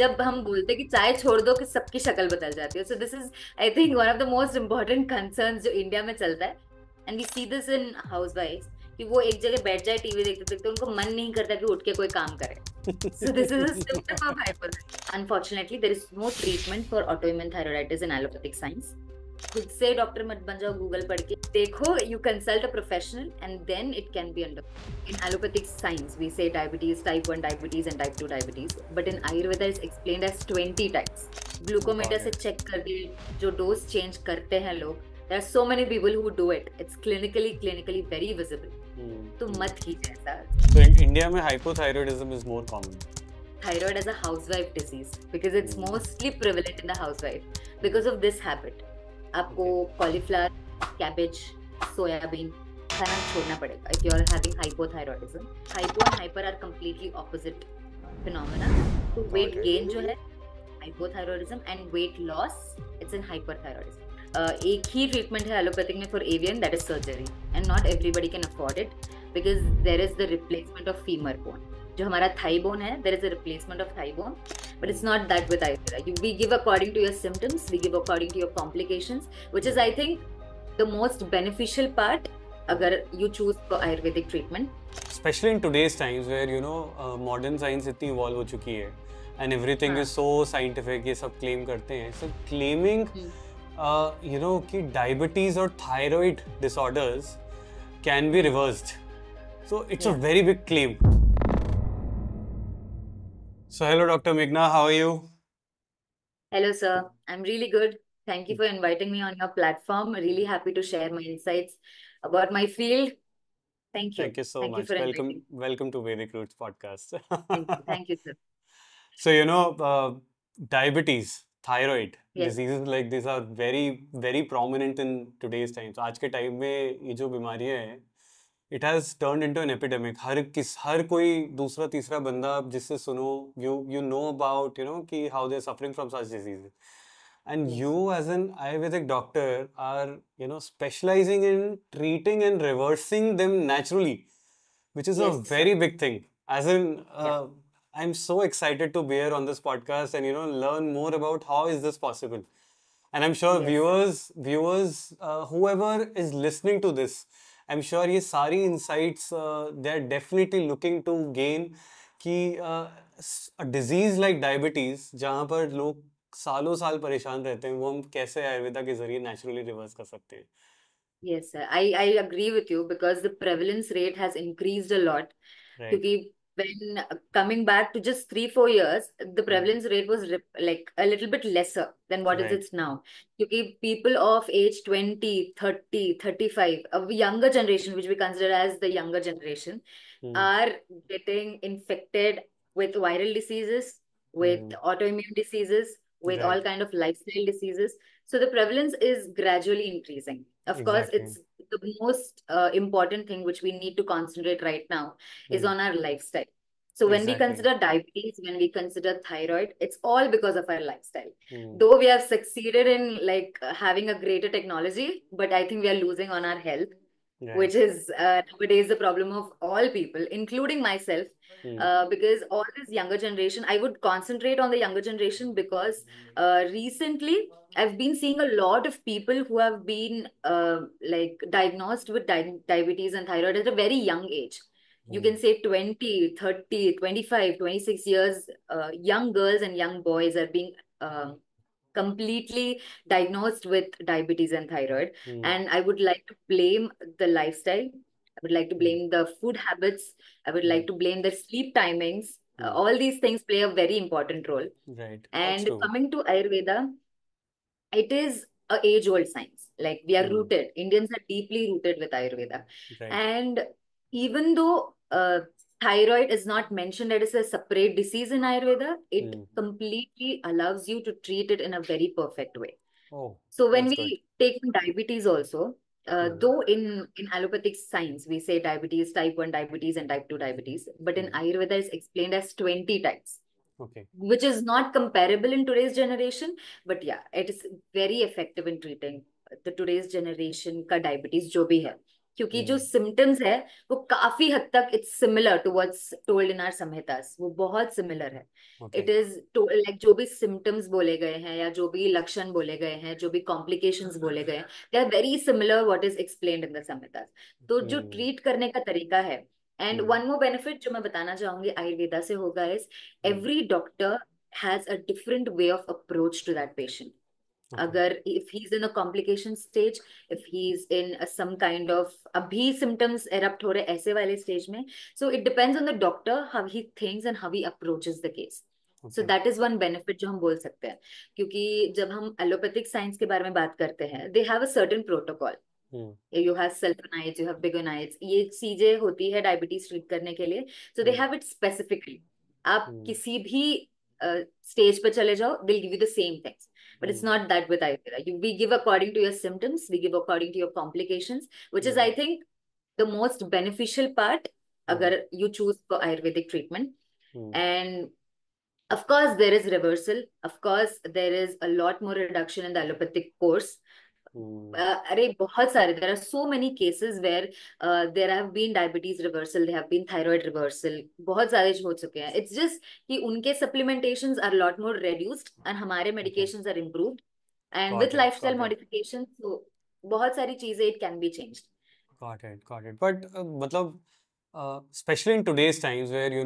जब हम बोलते हैं कि चाय छोड़ दो कि सबकी शक्ल बदल जाती है, so this is I think one of the most important concerns जो इंडिया में चलता है। And we see this in हाउस वाइफ्स कि वो एक जगह बैठ जाए टीवी देखते देखते, उनको मन नहीं करता कि उठ के कोई काम करे। So this is a symptom of hyper. Unfortunately, there is no treatment for autoimmune thyroiditis in allopathic science. खुद से डॉक्टर मत बन जाओ, गूगल पढ़ के देखो, you consult a professional and then it can be under. In allopathic science we say diabetes, type 1 diabetes and type 2 diabetes, but in Ayurveda is explained as 20 types. Glucometer से check कर दिए, जो डोज चेंज करते हैं लोग, there are so many people who do it, it's clinically very visible. तो मत कीजिए ऐसा। So in India में hypothyroidism is more common. Thyroid as a housewife disease because it's mostly prevalent in the housewife because of this habit. आपको cauliflower, cabbage, soybean खाना छोड़ना पड़ेगा if you are having hypothyroidism. Hypo and hyper are completely opposite phenomena. तो weight gain जो है hypothyroidism and weight loss it's in hyperthyroidism. एक ही treatment है एलोपैथिक में for avian, that is surgery, and not everybody can afford it because there is the replacement of femur bone. जो हमारा thigh bone है, there is a replacement of thigh bone, but it's not that with Ayurveda. We give according to your symptoms, we give according to your complications, which is I think the most beneficial part अगर you choose for Ayurvedic treatment. Especially in today's times where you know modern science इतनी evolve हो चुकी है and everything is so scientific, ये सब claim करते हैं, so claiming you know कि diabetes or thyroid disorders can be reversed, so it's a very big claim. So hello Dr. Meghna, how are you? Hello sir, I'm really good. Thank you for inviting me on your platform. Really happy to share my insights about my field. Thank you. Thank you so Thank you much. for inviting. Welcome to Vedic Roots podcast. Thank you sir. So you know diabetes, thyroid Yes. diseases like these are very prominent in today's times. आज के time में ये जो बीमारियां हैं, it has turned into an epidemic. हर कोई दूसरा तीसरा बंदा जिससे सुनो, you know about you know कि how they're suffering from such diseases. And Yes. you as an Ayurvedic doctor are you know specializing in treating and reversing them naturally, which is a Yes. very big thing. As in I'm so excited to be here on this podcast and you know learn more about how is this possible. And I'm sure Yes. viewers whoever is listening to this, I'm sure ये सारी insights they're definitely looking to gain कि a disease like diabetes जहाँ पर लोग सालों साल परेशान रहते हैं, वो हम कैसे आयुर्वेदा के जरिए naturally reverse कर सकते हैं. Yes, sir. I agree with you because the prevalence rate has increased a lot. Right. Because when coming back to just 3-4 years, the prevalence rate was like a little bit lesser than what is Right. it now. Because people of age 20, 30, 35, a younger generation, which we consider as the younger generation, are getting infected with viral diseases, with autoimmune diseases, with all kind of lifestyle diseases. So the prevalence is gradually increasing. Of course, it's the most important thing which we need to concentrate right now is on our lifestyle. So when we consider diabetes, when we consider thyroid, it's all because of our lifestyle. Though we have succeeded in like having a greater technology, but I think we are losing on our health, which is nowadays the problem of all people, including myself. Because all this younger generation, I would concentrate on the younger generation because recently I've been seeing a lot of people who have been like diagnosed with diabetes and thyroid at a very young age. You can say 20, 30, 25, 26 years, young girls and young boys are being completely diagnosed with diabetes and thyroid. And I would like to blame the lifestyle. I would like to blame the food habits. I would like to blame the sleep timings. All these things play a very important role. Right. And coming to Ayurveda, it is a age-old science. Like we are rooted, Indians are deeply rooted with Ayurveda. Right. And even though thyroid is not mentioned as a separate disease in Ayurveda, it completely allows you to treat it in a very perfect way. Oh, so when we take diabetes also, though in allopathic science, we say diabetes, type 1 diabetes and type 2 diabetes, but in Ayurveda it's explained as 20 types. Okay. Which is not comparable in today's generation, but yeah, it is very effective in treating the today's generation ka diabetes jo bhi hai. क्योंकि जो symptoms है वो काफी हद तक it's similar to what's told in our Samhitas, वो बहुत similar है। ओके। इट इज लाइक जो भी सिम्टम्स बोले गए हैं या जो भी लक्षण बोले गए हैं, जो भी कॉम्प्लिकेशंस बोले गए हैं, they are very similar what is explained in the Samhitas. तो जो हम्म ट्रीट करने का तरीका है, and hmm one more benefit जो मैं बताना चाहूंगी आयुर्वेदा से होगा is hmm every doctor has a different way of approach to that patient. Okay. अगर if he is in a complication stage, if he is in some kind of अभी symptoms erupt हो रहे ऐसे वाले स्टेज में, so it depends on the doctor how he thinks and how he approaches the case. So okay. That is one benefit जो हम बोल सकते हैं। क्योंकि जब हम एलोपैथिक साइंस के बारे में बात करते हैं, they have a certain protocol. Hmm you have sulfonides, you have biguanides, ये चीजें होती है डायबिटीज ट्रीट करने के लिए। So they hmm have it specifically. आप हम्म किसी भी स्टेज पे चले जाओ, they'll give you the same things. But it's hmm not that with Ayurveda. You we give according to your symptoms, we give according to your complications, which is I hmm think the most beneficial part हम्म अगर you choose for Ayurvedic treatment. Hmm And of course there is reversal, of course there is a lot more reduction in the allopathic course. हम्म अरे बहुत सारे, there are so many cases where there have been diabetes reversal, there have been thyroid reversal, बहुत सारे हो चुके हैं। It's just कि उनके supplementations are lot more reduced and हमारे ओके। medications are improved, and with got it, lifestyle got it, modifications, so बहुत सारी चीजें it can be changed. Got it, got it. But मतलब specially in today's times where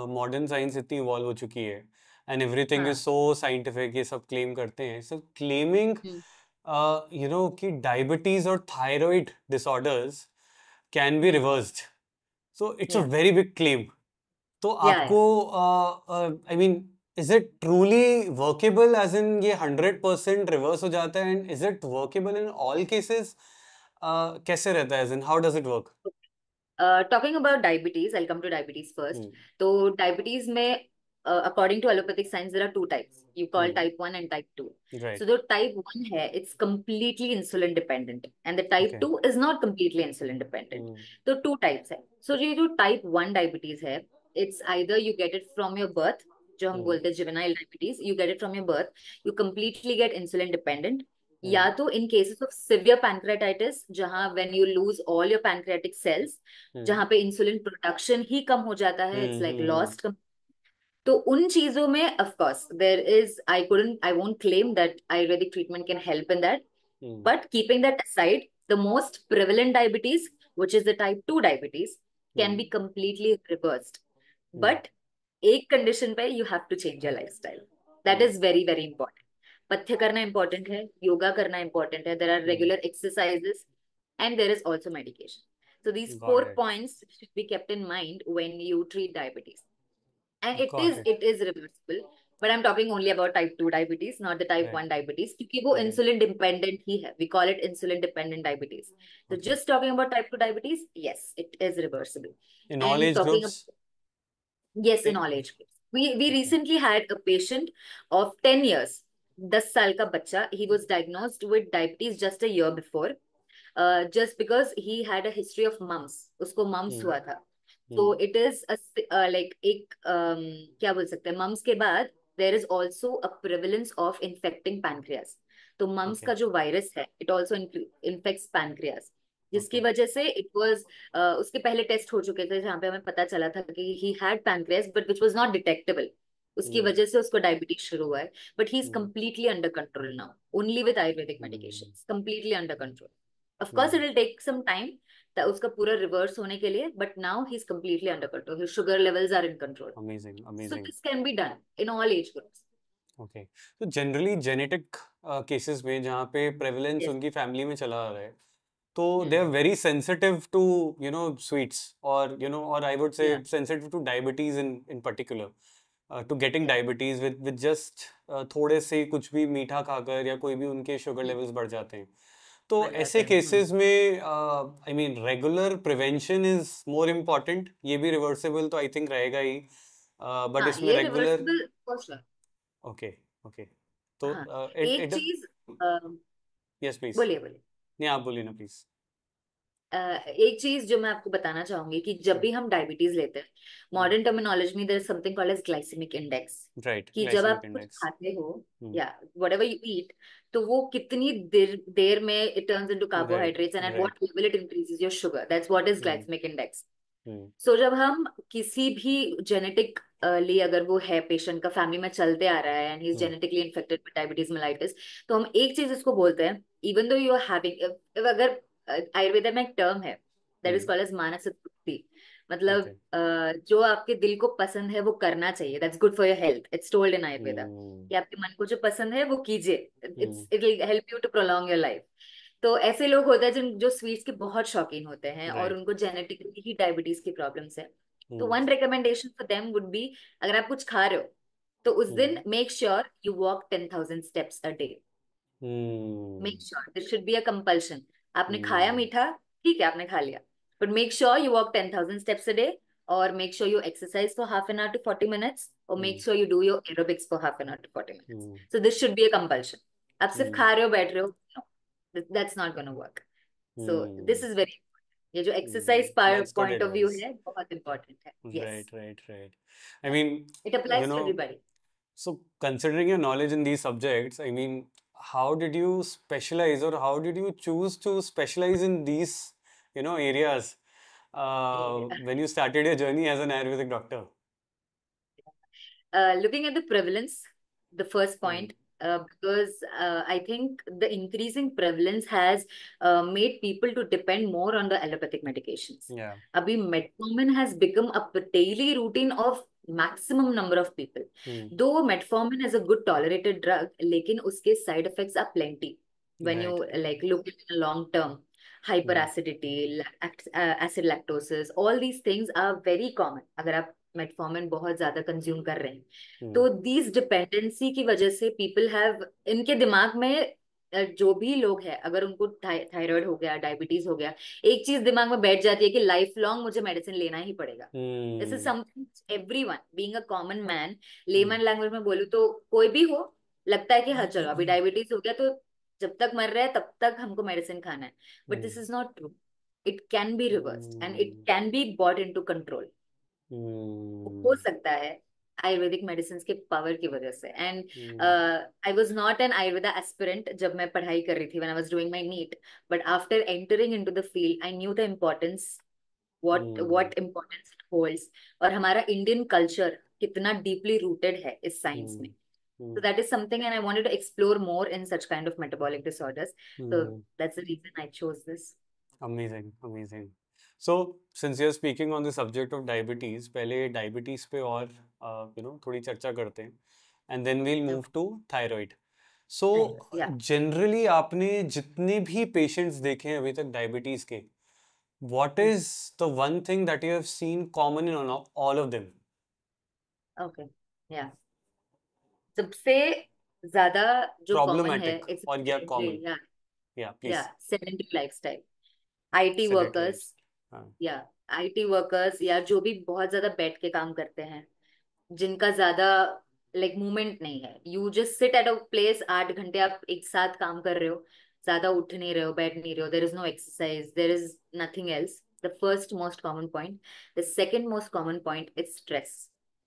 modern science इतनी evolve हो चुकी है एंड एवरीथिंग इज हाँ। सो scientific, ये सब क्लेम करते हैं, सब क्लेमिंग हम्म। कि डायबिटीज और thyroid disorders can be reversed. So it's a yeah very big claim. तो या आपको I mean, is it truly workable, as in ये 100% रिवर्स हो जाता है, and is it workable in all cases? कैसे रहता है, as in how does it work? Talking about diabetes, I come to diabetes first. Hmm तो diabetes में according to allopathic science there are two types, you call hmm type 1 and type 2। So right. जो type 1 है it's completely insulin dependent, and the type okay. 2 is not completely insulin dependent. Hmm तो two types है। So ये जो type 1 diabetes है, it's either you get it from your birth, जो हम hmm बोलते हैं juvenile diabetes, you get it from your birth, you completely get insulin dependent. Hmm या तो in cases of severe pancreatitis, जहां when you lose all your pancreatic cells, hmm जहां पे insulin production ही कम हो जाता है, इट्स लाइक हम्म लॉस्ट। तो उन चीजों में of course there is, I won't claim that Ayurvedic treatment can help in that. Hmm but keeping that aside, the most prevalent diabetes, which is the type 2 diabetes, can hmm be completely reversed. Hmm But एक condition पे you have to change your lifestyle. That hmm is very very important. पथ्य करना important है, योगा करना important है, there are hmm regular exercises, and there is also medication. So these four got it, points should be kept in mind when you treat diabetes. And it got is it. it is reversible. But I'm talking only about type 2 diabetes, not the type right. 1 diabetes, क्योंकि वो okay. insulin dependent ही है. We call it insulin dependent diabetes. So okay. just talking about type 2 diabetes, yes, it is reversible. In all And age talking groups? about, yes, in all age groups. We okay. recently had a patient of 10 years, 10 साल का बच्चा. He was diagnosed with diabetes just a year before, just because he had a history of mumps. उसको mumps हम्म हुआ था. So hmm it is a like एक क्या बोल सकते हैं, mumps के बाद there is also a prevalence of infecting pancreas. तो mumps ओके। का जो वायरस है, it also infects pancreas, जिसकी ओके। वजह से it was उसके पहले टेस्ट हो चुके थे जहाँ पे हमें पता चला था कि he had pancreas but which was not detectable. उसकी हम्म वजह से उसको डायबिटीज शुरू हुआ है. But he is hmm completely under control now, only with Ayurvedic hmm medications, completely under control. Of course it hmm will take some time उसका पूरा reverse होने के लिए, but now he is completely under control, his sugar levels are in control. Amazing, so amazing. This can be done in all age groups. Okay. तो generally genetic cases में जहाँ पे prevalence yes. उनकी family में चला आ रहा है, तो they hmm. Are very sensitive to sweets, और और I would say yeah sensitive to diabetes in particular, to getting yeah diabetes with just थोड़े से कुछ भी मीठा खाकर, या कोई भी उनके शुगर लेवल्स बढ़ जाते हैं। तो बढ़ जाते ऐसे हैं. केसेस में I mean regular prevention is more important. ये भी रिवर्सेबल तो आई थिंक रहेगा ही, बट हाँ, इसमें ये regular. Reversible for sure. Okay. Okay. तो हाँ. इट एक इट चीज यस प्लीज। बोलिए बोलिए. नहीं, आप बोलिए ना प्लीज। एक चीज जो मैं आपको बताना चाहूंगी कि जब भी हम डायबिटीज लेते हैं, मॉडर्न टर्मिनोलॉजी में there is something called as glycemic index, right, कि जब ग्लाइसेमिक आप कुछ इंडेक्स। खाते हो या व्हाटएवर यू ईट, तो वो कितनी देर देर में it turns into right, carbohydrates and at what right. Level it increases your sugar, that's what is hmm, glycemic index. Hmm, so जब हम किसी भी जेनेटिक ली, अगर वो है पेशेंट का फैमिली में चलते आ रहा है and he is hmm, genetically infected with diabetes mellitus, तो हम एक चीज इसको बोलते हैं, even though you are having, अगर आयुर्वेदा में एक टर्म है that is hmm. Called as manas tripti, मतलब ओके। जो आपके दिल को पसंद है वो करना चाहिए, that's good for your health, it's told in Ayurveda hmm, कि आपके मन को जो पसंद है वो कीजिए, hmm, it will help you to prolong your life. तो ऐसे लोग होते हैं जिन जो स्वीट्स के बहुत शौकीन होते हैं और राइट। उनको जेनेटिकली ही डायबिटीज की प्रॉब्लम्स है, तो hmm, one recommendation for them would be, अगर आप कुछ खा रहे हो तो उस दिन hmm, make sure you walk 10,000 steps a day. Hmm, make sure this should be a compulsion. आपने खाया हम्म, मीठा, ठीक है आपने खा लिया, but make sure you walk 10,000 steps a day, और make sure you exercise for half an hour to 40 minutes, और hmm, make sure you do your aerobics for half an hour to 40 minutes. Hmm, so this should be a compulsion. आप सिर्फ hmm, खा रहे हो बैठ रहे हो, that's not gonna work. So this hmm, is very, ये जो exercise That's good point of view advice. है बहुत इंपॉर्टेंट है। Right, yes, right, right. I mean, it you applies टू know, everybody. so considering your knowledge in these subjects, I mean, how did you specialize or how did you choose to specialize in these, areas when you started your journey as an Ayurvedic doctor? Looking at the prevalence, the first Hmm. point, because I think the increasing prevalence has made people to depend more on the allopathic medications. Yeah. Abhi metformin has become a daily routine of maximum number of people. Hmm. Though metformin is a good tolerated drug, लेकिन उसके side effects are plenty when Right. you like look at it in long term. Hmm. Hyperacidity, acid lactosis, all these things are very common अगर आप metformin बहुत ज्यादा consume कर रहे हैं। Hmm. तो दीज डिपेंडेंसी की वजह से पीपल हैव, इनके दिमाग में जो भी लोग हैं, अगर उनको थायराइड हो गया, डायबिटीज हो गया, एक चीज दिमाग में बैठ जाती है कि लाइफ लॉन्ग मुझे मेडिसिन लेना ही पड़ेगा। This is Hmm. Something everyone being a common man, Hmm. Layman language में बोलूँ तो कोई भी हो, लगता है कि हाँ चलो अभी डायबिटीज हो गया तो जब तक मर रहा है तब तक हमको मेडिसिन खाना है, but Hmm. This is not true. It can be reversed and it Hmm. Can be bought into control. हो Hmm. सकता है आयुर्वेदिक मेडिसिन के पावर की वजह से। And Hmm. I was not an Ayurveda aspirant जब मैं पढ़ाई कर रही थी, when I was doing my NEET, but after entering into the field I knew the importance, Hmm. What importance it holds, और हमारा इंडियन कल्चर कितना डीपली रूटेड है इस साइंस में। Hmm. So Hmm. that is something, and I wanted to explore more in such kind of metabolic disorders. So Hmm. that's the reason I chose this. Amazing, amazing. So, since you're speaking on the subject of diabetes, पहले diabetes पे और थोड़ी चर्चा करते हैं, and then we'll move Okay. to thyroid. So, Yeah. generally आपने जितने भी patients देखे हैं अभी तक diabetes के, what Mm. is the one thing that you have seen common in all of them? Okay. Yeah. सबसे ज्यादा जो कॉमन है, Problematic it's or yeah, sedentary, common? Yeah, या please. Sedentary lifestyle. IT Sedentary workers, lives. हाँ. या IT workers, या जो भी बहुत ज्यादा बैठ के काम करते हैं, जिनका ज्यादा लाइक मूवमेंट नहीं है, you just sit at a place, 8 घंटे आप एक साथ काम कर रहे हो, ज्यादा उठ नहीं रहे हो, बैठ नहीं रहे हो, there is no exercise, there is nothing else. The first most common point. The second most common point is stress,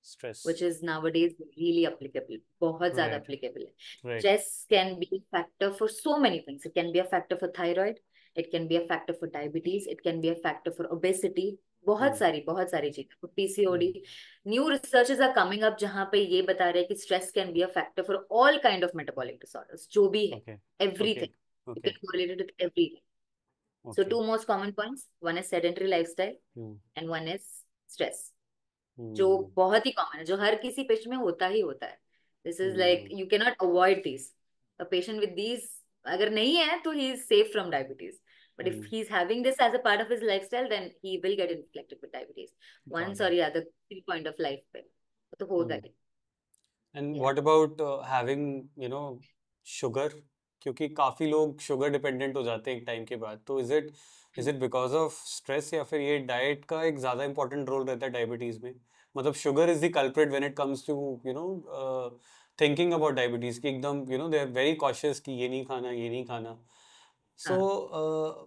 Stress. which is nowadays really applicable, बहुत ज़्यादा Right, applicable है। right. Stress can be a factor for so many things. It can be a factor for thyroid, it can be a factor for diabetes, it can be a factor for obesity, Hmm. बहुत सारी चीजें, for PCOD। Hmm. New researches are coming up जहाँ पे ये बता रहे हैं कि stress can be a factor for all kind of metabolic disorders, जो भी है, Okay, okay, everything, it okay, is correlated with everything. So okay. two most common points, one is sedentary lifestyle Hmm. and one is stress, जो Hmm. बहुत ही common है, जो हर किसी patient में होता ही होता है। This is like Hmm. You can not avoid this. A patient with these अगर नहीं है तो he is safe from diabetes, but if Hmm. He is having this as a part of his lifestyle then he will get inflected with diabetes Got once it. और या the point of life पे, तो होगा Hmm. He. And या what about having, sugar? क्योंकि काफी लोग sugar dependent हो जाते हैं एक टाइम के बाद, तो is it because of stress या फिर ये डाइट का एक ज्यादा इंपॉर्टेंट रोल रहता है डायबिटीज में? मतलब sugar is the culprit when it comes to thinking about diabetes की एकदम दे आर वेरी कॉशियस कि ये नहीं खाना, ये नहीं खाना. सो हाँ,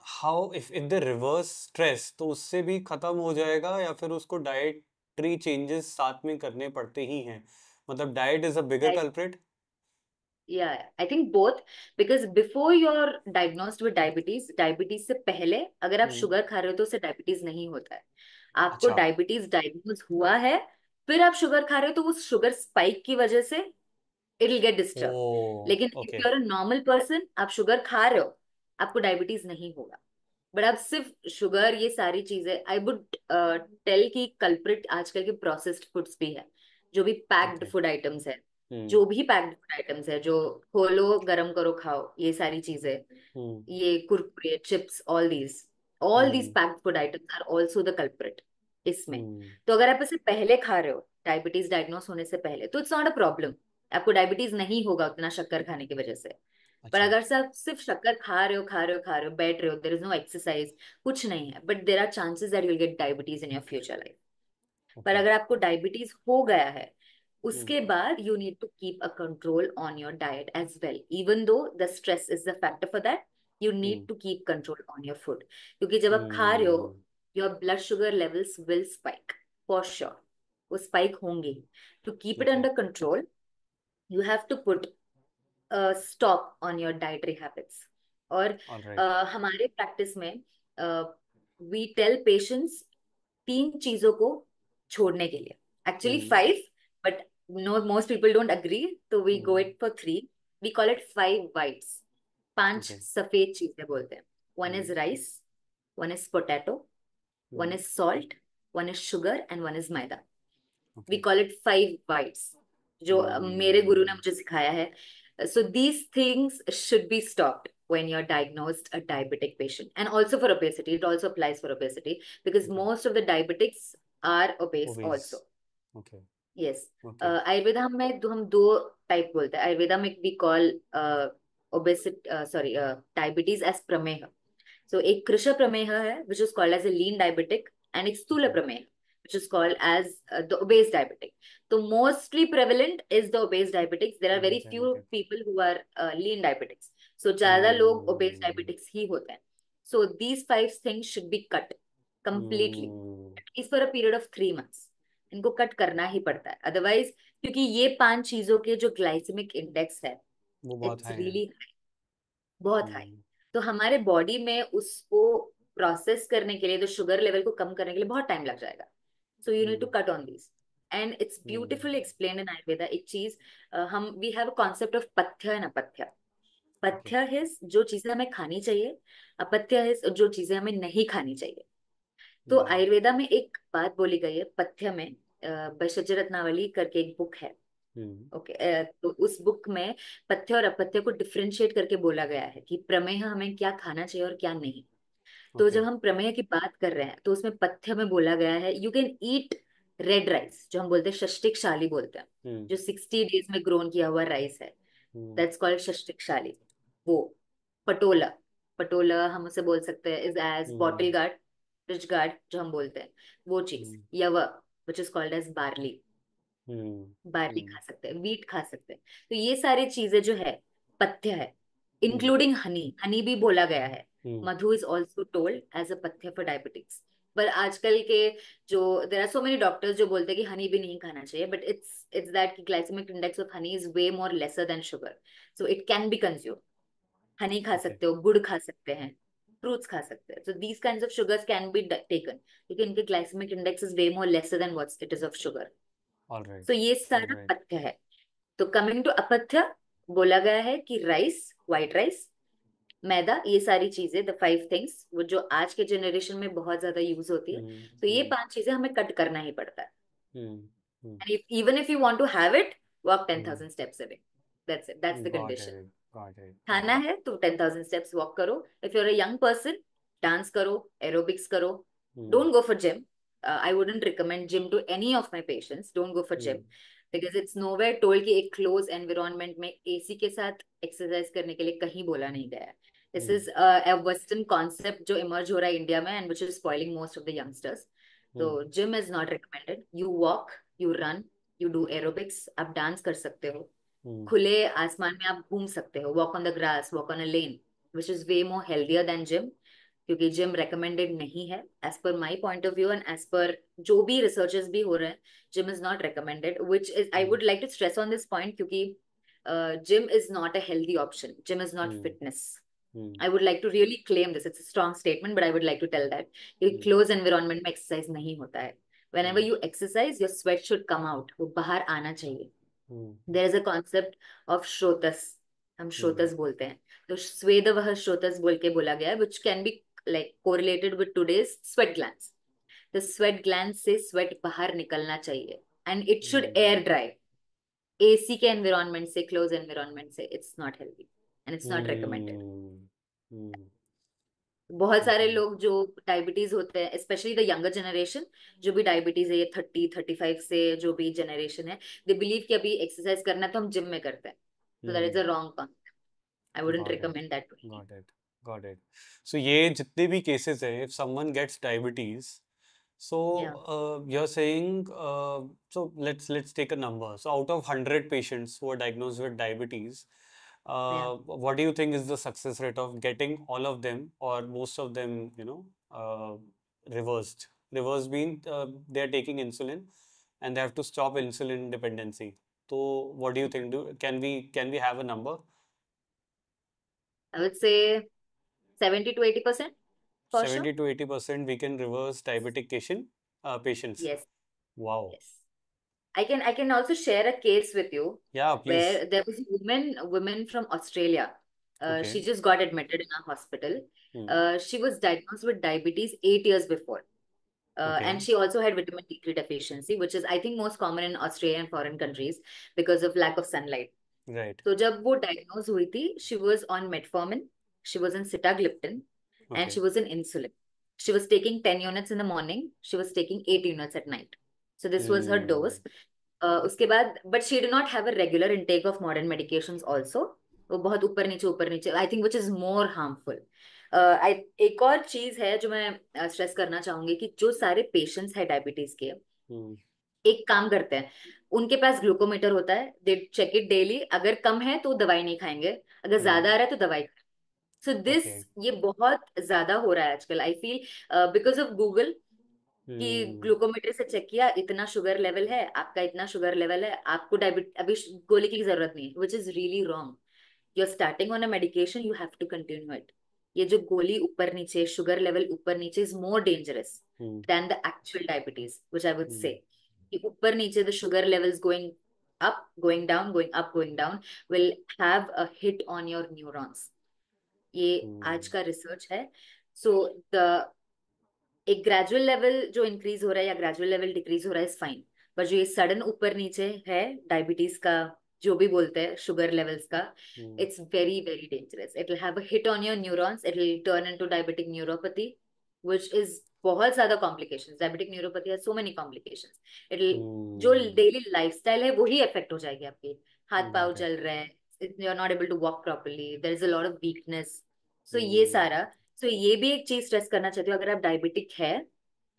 how if the reverse stress, तो उससे भी खत्म हो जाएगा या फिर उसको डाइटरी चेंजेस साथ में करने पड़ते ही हैं? मतलब diet is a bigger culprit? Yeah, I think both, because before you're diagnosed with diabetes, diabetes से पहले अगर आप शुगर खा रहे हो तो उससे डायबिटीज नहीं होता है। आपको अच्छा। डायबिटीज डायग्नोज हुआ है, फिर आप शुगर खा रहे हो तो वो शुगर स्पाइक की वजह से it will get uh, disturbed. लेकिन if okay. You are a normal person, आप शुगर खा रहे हो, आपको डायबिटीज नहीं होगा। बट अब सिर्फ शुगर, ये सारी चीजें आई वुड टेल कि कल्प्रिट आजकल के प्रोसेस्ड फूड्स भी है, जो भी पैक्ड ओके। फूड आइटम्स है। हम्म। जो भी पैक्ड फूड आइटम्स है, जो खोलो गरम करो खाओ, ये सारी चीजें, हम्म। ये Kurkure, chips, all these hmm. Packed food items are also the culprit इसमें। हम्म। तो अगर आप इसे पहले खा रहे हो, डायबिटीज डायग्नोस होने से पहले, तो इट्स नॉट अ प्रॉब्लम। आपको डायबिटीज नहीं होगा उतना शक्कर खाने की वजह से। पर अच्छा। अगर से आप सिर्फ शक्कर खा रहे हो, बैठ रहे हो, देयर इज नो एक्सरसाइज, कुछ नहीं है, but there are chances that you will get diabetes in your future life. पर ओके। अगर आपको डायबिटीज हो गया है, हम्म। उसके बाद you need to keep a control on your diet as well, even though the stress is the factor for that. You need hmm. To keep control on your food, क्योंकि जब आप खा रहे हम्म। हो, your blood sugar levels will spike for sure. वो spike होंगे। To keep it okay. Under control, you have to put stop on your dietary habits. और alright. हमारे प्रैक्टिस में वी टेल पेशेंट्स 3 चीजों को छोड़ने के लिए, actually hmm. 5, but no, most people don't agree, तो we go hmm. It for 3। We call it 5 whites, 5 okay. सफेद चीजें बोलते हैं। One is hmm. Rice, one is potato, one hmm. Is salt, one is sugar and one is maida. We okay. Call it 5 whites, जो मेरे गुरु ने हम्म। मुझे सिखाया है। So these things should be stopped when you're diagnosed a diabetic patient, and also for obesity. It also applies for obesity, because okay. most of the diabetics are obese obese. also. Okay. Yes. Okay. Ayurveda में हम दो type बोलते हैं। आयुर्वेदा में we call obesity, sorry, diabetes as prameha. So एक कृश प्रमेह है, which is called as a lean diabetic, and एक स्थूल okay. प्रमेह, which is called as the obese diabetic. So mostly prevalent is the obese diabetics. There are very obese few diabetic. people who are lean diabetics. So ज्यादा लोग obese हम्म। diabetics ही होते हैं. So these 5 things should be cut completely, hmm. at least for a period of 3 months. इनको cut करना ही पड़ता है, otherwise, क्योंकि ये 5 चीजों के जो ग्लाइसेमिक इंडेक्स है, वो बहुत इट्स हाई है। रियली बहुत हाई। हम्म। तो हमारे बॉडी में उसको प्रोसेस करने के लिए, तो शुगर लेवल को कम करने के लिए बहुत टाइम लग जाएगा। So you need to hmm. Cut on this, and it's beautifully hmm. Explain in Ayurveda. एक चीज, हम we have a concept of pathya and apathya. Okay. पथ्य है जो चीजें हमें खानी चाहिए, अपथ्य है जो चीजें हमें नहीं खानी चाहिए। तो हम्म। आयुर्वेदा में एक बात बोली गई है पथ्य में, भैषज रत्नावली करके एक बुक है। हम्म। ओके, तो उस बुक में पथ्य और अपथ्य को डिफरेंशिएट करके बोला गया है कि प्रमेह हमें क्या खाना चाहिए और क्या नहीं। तो ओके। जब हम प्रमेह की बात कर रहे हैं, तो उसमें पथ्य में बोला गया है you can eat red rice, जो हम बोलते हैं षष्टिकशाली बोलते हैं, हम्म। जो 60 डेज में ग्रोन किया हुआ राइस है, हम्म। That's called षष्टिकशाली। वो पटोला, पटोला हम उसे बोल सकते हैं is as hmm. Bottle gourd, ridge gourd जो हम बोलते हैं, वो चीज। हम्म। यव, which is called as barley, hmm. Barley hmm. खा सकते हैं, वीट खा सकते हैं। तो ये सारी चीजें जो है पथ्य है, हम्म। इंक्लूडिंग हनी, हनी भी बोला गया है। Hmm. Madhu is also told as a pathya for diabetics. पर आजकल के जो, there are so many doctors जो बोलते हैं कि हनी भी नहीं खाना चाहिए, बट इट्स दैट कि glycemic index of honey is way more lesser than sugar, so it can be consume. Honey खा ओके। सकते हो, गुड़ खा सकते हैं, फ्रूट्स खा सकते हैं। So these kinds of sugars can be taken, क्योंकि इनके glycemic index is way more lesser than what it is of sugar. Alright. So ये सारा ऑलराइट। पथ्य है। तो कमिंग टू अपथ्य, बोला गया है कि राइस, व्हाइट राइस, मैदा, ये सारी चीजें, द 5 थिंग्स, वो जो आज के जनरेशन में बहुत ज्यादा यूज होती है, हम्म। तो ये हम्म। 5 चीजें हमें कट करना ही पड़ता है। Hmm. Hmm. And even if you want to have it, walk ten hmm. Thousand steps away, that's it, that's the got condition. It. Got it. Got खाना इट। है तो 10,000 स्टेप्स वॉक करो। If you are a young person, dance करो, aerobics करो। Hmm. Don't go for gym, I wouldn't recommend gym to any of my patients, don't go for gym, hmm. Because it's nowhere told कि एक close environment में AC के साथ exercise करने के लिए कहीं बोला नहीं गया है। This hmm. Is a western concept जो इमर्ज हो रहा है इंडिया में, and which is spoiling most of the youngsters. तो hmm. Gym is not recommended. You walk, you run, you do aerobics, आप डांस कर सकते हो, हम्म। खुले आसमान में आप घूम सकते हो, walk on the grass, walk on a lane, which is way more healthier than gym. क्योंकि जिम रेकमेंडेड नहीं है as per my point of view and as per जो भी रिसर्चेस भी हो रहे हैं. Gym is not recommended, which is I hmm would like to stress on this point क्योंकि gym is not a healthy option. Gym is not hmm fitness. Hmm I would like to really claim this. It's a strong statement, but I would like to tell that कि हम्म close environment में exercise नहीं होता है. Whenever hmm you exercise, your sweat should come out. वो बाहर आना चाहिए. हम्म There is a concept of श्रोतस. हम हम्म श्रोतस बोलते हैं. तो स्वेद वह श्रोतस बोल के बोला गया है, which can be like correlated with today's sweat glands. The sweat glands से sweat बाहर निकलना चाहिए. And it should air hmm dry. AC के environment से, close environment से, it's not healthy. And it's not recommended. हम्म हम्म बहुत सारे okay लोग जो डायबिटीज होते हैं, स्पेशली द यंगर जनरेशन, जो भी डायबिटीज है, ये 30-35 से जो भी जनरेशन है, दे बिलीव कि अभी एक्सरसाइज करना है तो हम जिम में करते हैं. So that is hmm a wrong concept. I wouldn't got it recommend that to any. got it got it so ये जितने भी cases है if someone gets diabetes so या you're saying so let's take a number so out of 100 patients who are diagnosed with diabetes या what do you think is the success rate of getting all of them or most of them reversed mean they are taking insulin and they have to stop insulin dependency so what do you think can we have a number I would से 70 to 80% for sure. 70 to 80% we can reverse diabetic patients. Yes. Wow. Yes. I can also share a case with you Yeah, please. where there was a woman from Australia. She Okay. just got admitted in a hospital. Hmm. She was diagnosed with diabetes 8 years before. And Okay. she also had vitamin D3 deficiency, which is I think most common in Australia and foreign countries because of lack of sunlight. Right. तो जब वो diagnosed हुई थी, she was on metformin, she was on sitagliptin, and Okay. she was on insulin. She was taking 10 units in the morning, she was taking 8 units at night. So this was her Hmm. dose. उसके बाद but she did not have a regular intake of modern medications also. वो बहुत ऊपर नीचे I think which is more harmful. एक और चीज है जो मैं स्ट्रेस करना चाहूंगी कि जो सारे पेशेंट्स है डायबिटीज के, Hmm. एक काम करते हैं, उनके पास ग्लूकोमीटर होता है, दे चेक इट डेली, अगर कम है तो दवाई नहीं खाएंगे, अगर ज्यादा Hmm. आ रहा है तो दवाई. So this Okay. ये बहुत ज्यादा हो रहा है आजकल I feel because of Google. कि Hmm. ग्लूकोमीटर से चेक किया, इतना शुगर लेवल है आपका, इतना शुगर लेवल है आपको, डायबिट अभी गोली की जरूरत नहीं, which is really wrong. You are starting on a medication, you have to continue it. ये जो गोली ऊपर नीचे, शुगर लेवल ऊपर नीचे is more dangerous Hmm. Then the actual diabetes, which I would say. Hmm. कि ऊपर नीचे the sugar levels going up, going down, going up, going down will have a hit on your neurons. ये आज Hmm. का research है. So the एक gradual level जो increase हो रहा है या ग्रेजुअल लेवल डिक्रीज हो रहा है इज फाइन. पर जो ये सडन ऊपर नीचे है डायबिटीज का, जो भी बोलते हैं शुगर लेवल्स का, Hmm. It's very very dangerous. It will have a hit on your neurons, it will turn into diabetic neuropathy, which is बहुत ज्यादा complications. Diabetic neuropathy has so many complications. It will, जो Hmm. Daily lifestyle है वही effect हो जाएगी आपकी. हाथ पाँव Got it. जल रहे हैं, you are not able to walk properly, there is a lot of weakness. So ये Hmm. सारा. सो ये भी एक चीज स्ट्रेस करना चाहती हूँ, अगर आप डायबिटिक है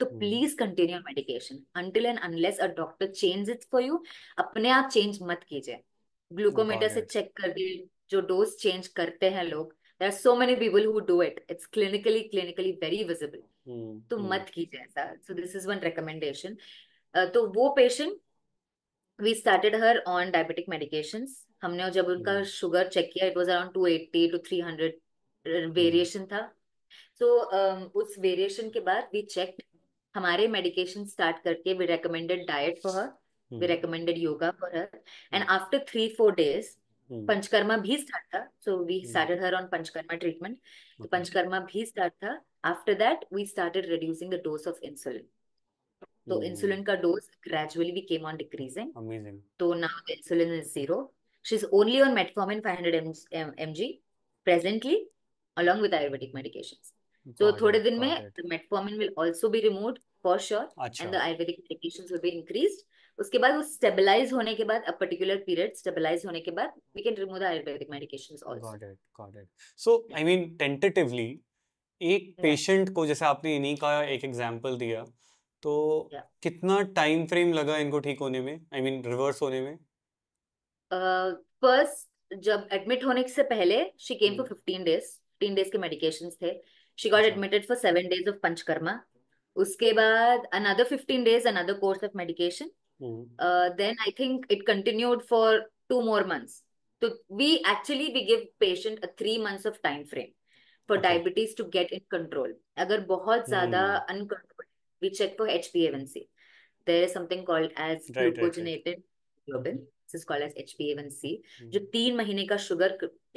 तो Hmm. Please continue medication until and unless a doctor change it for you. अपने आप चेंज मत कीजिए. ग्लूकोमीटर Got से it. चेक कर दिए, जो डोज चेंज करते हैं लोग, there are so many people who do it, it's clinically very visible. Hmm. तो Hmm. मत कीजिए ऐसा. So this is one recommendation. तो वो patient, we started her on diabetic medications. हमने जब Hmm. उनका शुगर चेक किया, it was around 280 to 300 Hmm. Variation था. सो उस वेरिएशन के बाद वी चेक हमारे मेडिकेशन स्टार्ट करके, we recommended diet for her, we Hmm. Recommended yoga for her. And Hmm. After 3-4 days Hmm. Panchakarma भी स्टार्ट था. So we Hmm. Started her on Panchakarma treatment. तो Okay. पंचकर्मा भी स्टार्ट था. After that we started reducing the dose of insulin. तो Hmm. Insulin का dose gradually we came on decreasing. Amazing. So now the insulin is zero. She's only on metformin 500 mg presently, along with Ayurvedic medications. So Got थोड़े it. दिन में Got it. the metformin will also be removed for sure, and अच्छा. the Ayurvedic medications will be increased. उसके बाद वो stabilize होने के बाद, a particular period stabilize होने के बाद, we can remove the Ayurvedic medications also. Got it. Got it. So, I mean, tentatively, एक Yeah, पेशेंट को जैसे आपने इन्हीं का एक एग्जांपल दिया तो yeah. कितना टाइम फ्रेम लगा इनको ठीक होने में आई मीन रिवर्स होने में फर्स्ट जब एडमिट होने से पहले she came for hmm 15 days. 15 days के medications थे. शी गॉट अच्छा। Admitted for 7 days of panchakarma. उसके बाद another 15 days, another course of medication. Hmm. Then I think it continued for 2 more months. So we give patient a 3 months of time frame for okay. diabetes to get in control. अगर बहुत ज्यादा हम्म। uncontrolled, we check for HbA1c. There is something called as right right right. glucogenated globin. This is called as HbA1c. जो हम्म। 3 महीने का sugar,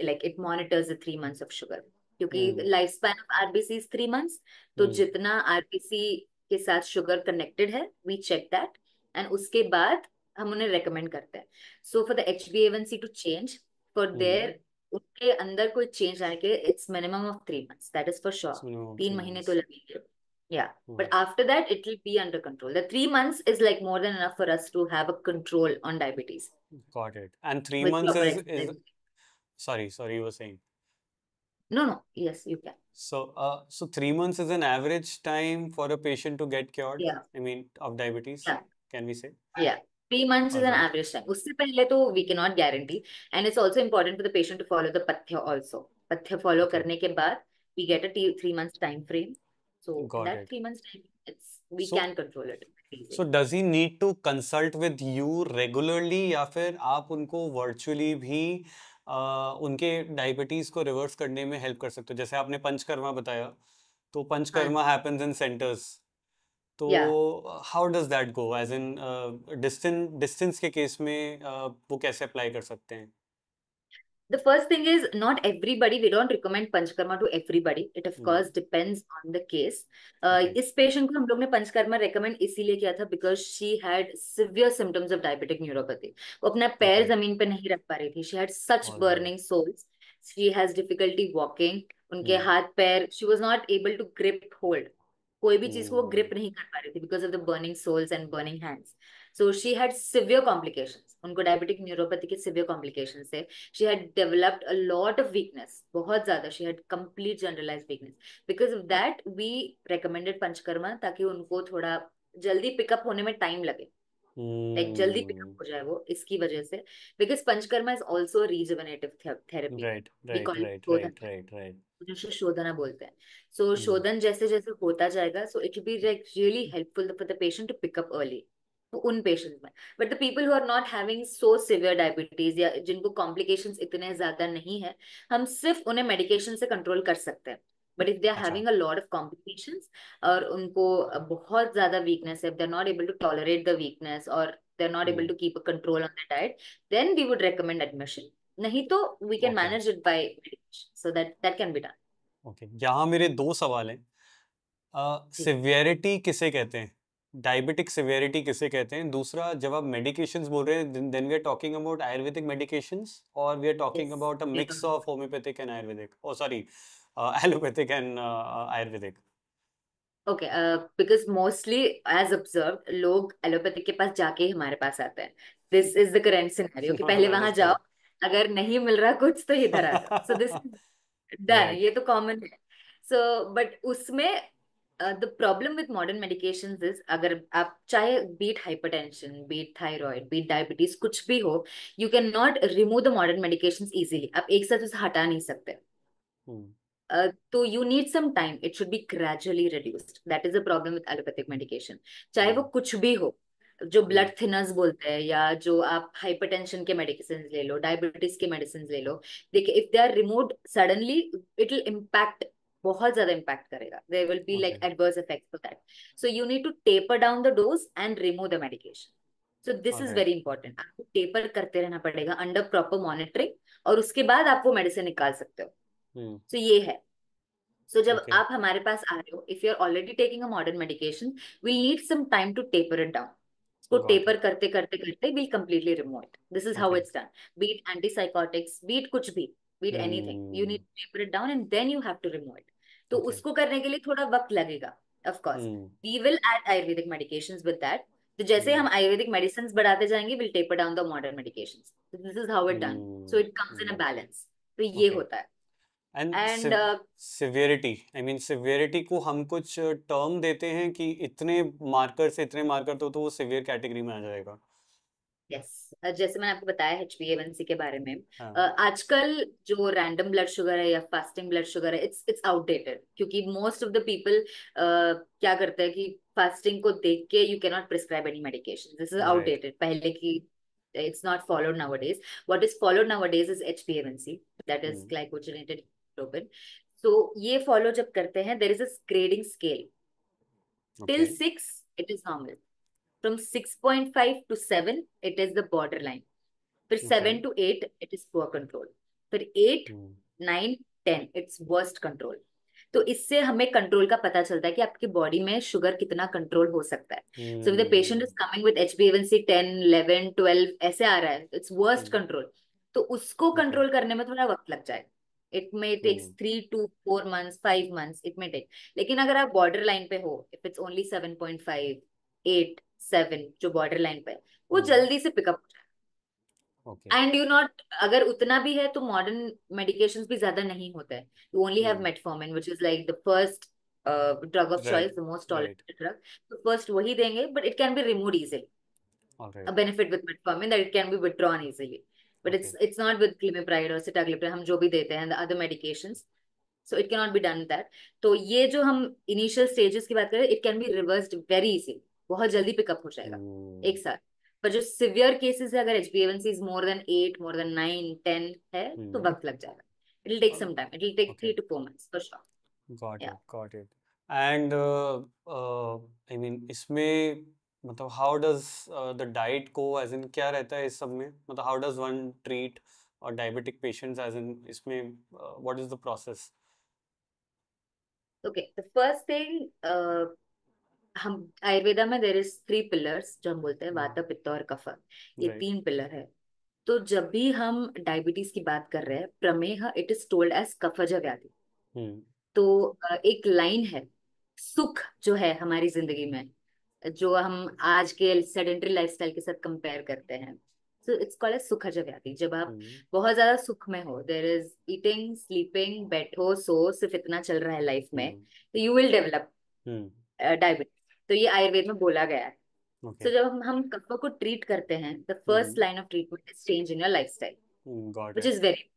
like it monitors the 3 months of sugar. क्योंकि hmm. Life span of RBC is 3 months. तो hmm. जितना RBC के साथ sugar connected है, we check that. And उसके बाद हम उन्हें रेकमेंड करते हैं. So for the HbA1c to change, for hmm. There उनके अंदर कोई चेंज आने के, it's minimum of 3 months, that is for sure. It's minimum 3 महीने तो 3 months. लगेंगे. Yeah, Hmm. but after that it will be under control. The 3 months is like more than enough for us to have a control on diabetes Got it. And three with months proper is exercise. sorry, you were saying. No, no, yes, you can. So 3 months is an average time for a patient to get cured. Yeah, I mean, of diabetes, yeah, can we say? yeah. 3 months is All an right. average time. उससे पहले तो we cannot guarantee, and it's also important for the patient to follow the pathya also. Pathya follow Okay. करने के बाद we get a 3 months time frame. So in Got that it. 3 months time, we So can control it so easily. does he need to consult with you regularly या फिर आप उनको virtually भी उनके diabetes को रिवर्स करने में help कर सकते हो? जैसे आपने पंचकर्मा बताया, तो हाँ, पंचकर्मा happens in centers. तो yeah. How does that go, as in distance के केस में वो कैसे अप्लाई कर सकते हैं? The first thing is, not everybody, we don't recommend panchakarma to everybody. It of hmm. course depends on the case. Okay. इस patient को हम लोग ने पंचकर्मा recommend इसीलिए किया था because she had severe symptoms of diabetic neuropathy. वो अपना पैर ओके। जमीन पे नहीं रख पा रही थी. She had such alright. burning soles. She has difficulty walking. उनके हम्म। हाथ पैर, she was not able to grip hold. कोई भी चीज को वो हम्म। ग्रिप नहीं कर पा रही थी because of the burning soles and burning hands. So she had severe complications. उनको डायबिटिक न्यूरोपैथी के severe complications थे. She had developed a lot of weakness, बहुत ज्यादा. She had complete generalized weakness. Because of that, we recommended panchakarma ताकि उनको थोड़ा जल्दी pickup होने में टाइम लगे. लाइक जल्दी पिकअप हम्म। हो जाए वो, इसकी वजह से. Because panchakarma is also rejuvenative therapy. Right we right call it right shodhan. Right right right. जो शोधना बोलते हैं. सो हम्म। शोधन जैसे जैसे होता जाएगा, so it will be like really helpful for the patient to pick up early. तो उन पेशेंट्स में. But the people who are not having so severe diabetes, या जिनको कॉम्प्लिकेशंस इतने ज्यादा नहीं है, हम सिर्फ उन्हें मेडिकेशन से कंट्रोल कर सकते हैं. बट इफ दे आर अच्छा। Having a lot of complications, और उनको बहुत ज्यादा वीकनेस है, they are not able to tolerate the weakness, और they are not able hmm. To keep a control on the diet, then we would recommend admission. नहीं तो we can okay. Manage it by medication, so that can be done. Okay, यहाँ मेरे दो सवाल हैं। जी. Severity किसे कहते हैं? डायबिटिक सिवियरिटी किसे कहते हैं? दूसरा, जब आप मेडिकेशंस बोल रहे हैं, then we are talking about Ayurvedic medications, और we are talking Yes, about a we are mix talking of homeopathic and Ayurvedic, oh sorry, allopathic and Ayurvedic? Okay. Because mostly as observe, लोग एलोपैथिक के पास जाके ही हमारे पास आते हैं. This is the current scenario कि पहले वहां जाओ, अंडरस्टूड। अगर नहीं मिल रहा कुछ तो इधर आ जाओ. So this done, right. ये तो कॉमन है. सो बट उसमें the problem with modern medications is, अगर आप चाहे be it hypertension, be it thyroid, be it diabetes, कुछ भी हो, you can not remove the modern medications easily. आप एक साथ उसे हटा नहीं सकते. हम्म। तो you need some time. It should be gradually reduced. That is the problem with allopathic medication. चाहे वो हम्म। कुछ भी हो, जो हम्म। ब्लड थिनर्स बोलते हैं, या जो आप हाइपरटेंशन के मेडिसिन ले लो, डायबिटीज के मेडिसिन ले लो. देखिए, if they are removed suddenly, it will impact, बहुत ज्यादा इम्पैक्ट करेगा. There will be okay. Like adverse effects for that. So you need to taper down the dose and remove the medication. So this is alright. Very important. आपको taper करते रहना पड़ेगा under proper monitoring, और उसके बाद आप वो medicine निकाल सकते हो. हम्म। सो ये है. सो जब ओके। आप हमारे पास आ रहे हो, if you are already taking a modern medication, we need some time to taper it down. उसको गॉट टेपर इट। करते करते करते will completely remove it. This is how okay. It's done. Be it antipsychotics, be it कुछ भी, be it anything, you need hmm. To taper it down and then you have to remove it. तो okay. उसको करने के लिए थोड़ा वक्त लगेगा. Of course hmm. We will add Ayurvedic medications with that. तो जैसे हम्म। हम आयुर्वेदिक मेडिसिन बढ़ाते जाएंगे, will taper down the modern medications. This is how it done. So it comes in a hmm. Balance. तो ये ओके। होता है. And and severity, I mean severity को हम कुछ टर्म देते हैं कि इतने मार्कर से इतने मार्कर तो वो सिवियर कैटेगरी में आ जाएगा? यस, जैसे मैंने आपको बताया HbA1c के बारे में, हाँ आजकल जो रैंडम ब्लड शुगर है या फास्टिंग ब्लड शुगर है, इट्स आउटडेटेड, क्योंकि मोस्ट ऑफ द पीपल क्या करते हैं कि फास्टिंग को देख के you can not prescribe any medication, this is right outdated पहले की, it's not followed nowadays. What is followed nowadays is HbA1c, that is glycogenated hemoglobin. So ये follow जब करते हैं, there is a grading scale. Okay Till 6 it is normal. From 6.5 to 7 it is the borderline. फिर okay 7 to 8 it is poor control. फिर 8, 9, 10 it's worst control. तो इससे हमें control का पता चलता है कि आपकी बॉडी में शुगर कितना कंट्रोल हो सकता है. So the patient is coming with HbA1c 10, 11, 12 ऐसे आ रहा है, इट्स वर्स्ट कंट्रोल. तो उसको ओके कंट्रोल करने में थोड़ा वक्त लग जाए. It may takes 3 to 4 months, 5 months it may take. लेकिन अगर आप बॉर्डर लाइन पे हो, इफ इट्स ओनली 7.5, 8, 7 जो बॉर्डर लाइन पे है, वो जल्दी से pickup. Okay and you not, अगर उतना भी है तो मॉडर्न मेडिकेशंस भी ज्यादा नहीं होते हैं. You only have metformin which is like the first drug of right choice, the most right tolerated drug. तो फर्स्ट वही देंगे, but it can be removed easily. A alright benefit with metformin that it can be withdrawn easily, but okay it's not with glimepiride or sitagliptin हम जो भी देते हैं the other medications. So it cannot be done that. तो ये जो हम initial stages की बात करें, it can be reversed very easy, बहुत जल्दी पिकअप हो जाएगा एक साथ. पर जो सिवियर केसेस है, अगर HbA1c is more than 8, more than 9, 10 है, तो वक्त लग जाएगा. It will take some time, it will take okay 3 to 4 months for sure. Yeah got it and I mean इसमें मतलब हाउ डज द डाइट को एज इन क्या रहता है इस सब में, मतलब हाउ डज वन ट्रीट और डायबिटिक पेशेंट्स एज इन इसमें what is the process. Okay, the first thing, हम आयुर्वेदा में देर इज 3 पिलर्स जो हम बोलते हैं, वाता पित्त और कफ. ये राइट 3 पिलर है. तो जब भी हम डायबिटीज की बात कर रहे हैं, प्रमेह इट इज टोल्ड एज कफज व्याधि. तो एक लाइन है, सुख जो है हमारी जिंदगी में, जो हम आज के सेडेंटरी लाइफस्टाइल के साथ कंपेयर करते हैं, सो इट्स कॉल्ड एज सुखज व्याधि. जब आप बहुत ज्यादा सुख में हो, देर इज ईटिंग, स्लीपिंग, बैठो, सो, सिर्फ इतना चल रहा है लाइफ में, तो यू विल डेवलप डायबिटीज. तो ये आयुर्वेद में बोला गया है. ओके तो जब हम कफ को ट्रीट करते हैं, the first line of treatment is change in your lifestyle, got which it. Is very.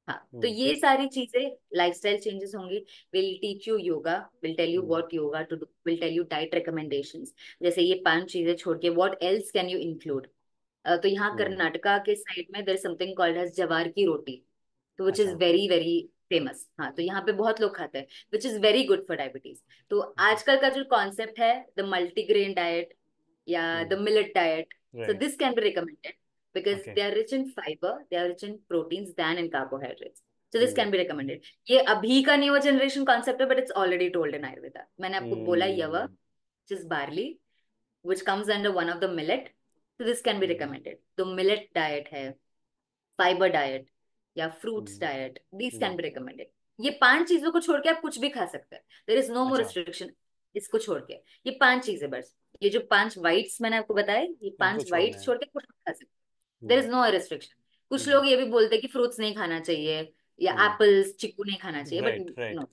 हाँ, तो ये सारी चीजें लाइफस्टाइल चेंजेस होंगी. Will teach you yoga, will tell you what yoga to do, will tell you diet recommendations. जैसे ये 5 चीजें छोड़ के what else can you include. तो यहाँ कर्नाटका के साइड में there is something called as jowar की रोटी, तो विच इज अच्छा वेरी वेरी फेमस. हाँ, तो यहाँ पे बहुत लोग खाते हैं, which is very good for diabetes. तो आजकल का जो कॉन्सेप्ट है, द मल्टीग्रेन डाइट या the millet diet, so right this can be recommended because okay they are rich in fiber, they are rich in proteins than in carbohydrates. So this hmm can be recommended. ये अभी का new generation concept है, but it's already told in Ayurveda. मैंने आपको बोला यवा, which is barley, which comes under one of the millet. So this can be recommended. तो millet diet है, fiber diet या fruits diet, these can be recommended. ये 5 चीजों को छोड़ के आप कुछ भी खा सकते हैं. There is no more अच्छा restriction. इसको छोड़ के ये 5 चीजें बस. ये जो 5 whites मैंने आपको बताया, ये इनको 5 छोड़ना whites है. छोड़ के कुछ नहीं खा सकते. There is no restriction. कुछ लोग ये भी बोलते हैं कि फ्रूट्स नहीं खाना चाहिए या एप्पल्स, चिक्कू नहीं खाना चाहिए, but right right no.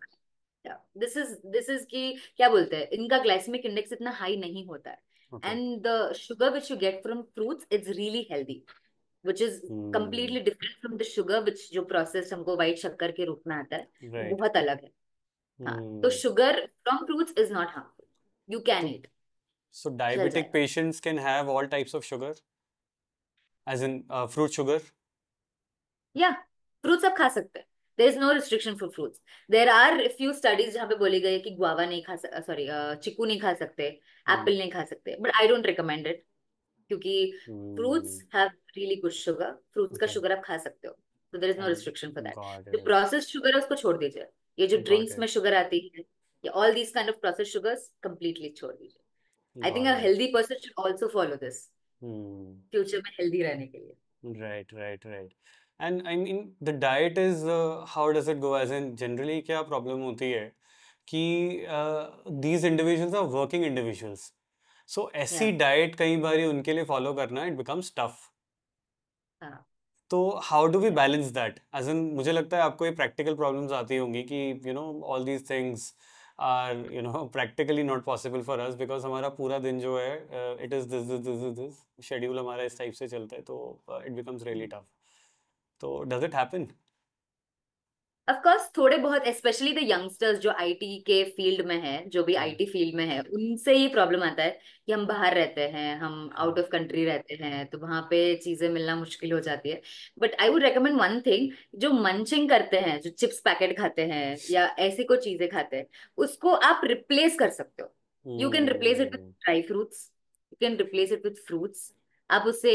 This is कि क्या बोलते हैं, इनका ग्लाइसेमिक इंडेक्स इतना हाई नहीं होता है. Okay and the sugar which you get from fruits is really healthy, which is completely different from the sugar विच जो प्रोसेस हमको व्हाइट शक्कर के रूप में आता है, वो राइट. बहुत अलग है. हाँ, तो sugar from fruits is not harmful, you can तो ईट, so चल diabetic जाएगा. patients can have all types of sugar as in fruit sugar. या फ्रूट्स आप खा सकते हैं. There is no restriction for fruits. There are few studies जहाँ पे बोली गई है कि गुआवा नहीं खा सकते, सॉरी चिकू नहीं खा सकते, एप्पल नहीं खा सकते, but I don't recommend it, क्योंकि fruits have really good sugar. Fruits का Okay. शुगर आप खा सकते हो, तो there is no And restriction for that. got जो it. प्रोसेस्ड शुगर है उसको छोड़ दीजिए. ये जो Got ड्रिंक्स में it. शुगर आती है, या all these kind of processed sugars completely छोड़ दीजिए. I think Got a it. Healthy person should also follow this, Hmm. Future में हेल्दी रहने के लिए. Right, right, right. And I mean, the diet is how does it go? As in, generally क्या problem होती है कि these individuals are working individuals. So ऐसी या diet कई बार उनके लिए follow करना it becomes tough. हाँ, तो how do we balance that, as in मुझे लगता है आपको ये प्रैक्टिकल प्रॉब्लम्स आती होंगी कि you know all these things are practically not possible for us because हमारा पूरा दिन जो है it is this schedule हमारा इस टाइप से चलता है, तो it becomes really tough. तो does it happen? Of course थोड़े बहुत, स्पेशली द यंगस्टर्स जो आईटी के फील्ड में है, जो भी हम्म, आईटी फील्ड में है, उनसे ये प्रॉब्लम आता है कि हम बाहर रहते हैं, हम आउट हम्म, ऑफ कंट्री रहते हैं, तो वहां पे चीजें मिलना मुश्किल हो जाती है. But I would recommend one thing. जो मंचिंग करते हैं, जो चिप्स पैकेट खाते हैं या ऐसी कोई चीजें खाते हैं, उसको आप रिप्लेस कर सकते हो. You can replace it with hmm, dry fruits. You can replace it with fruits. आप उसे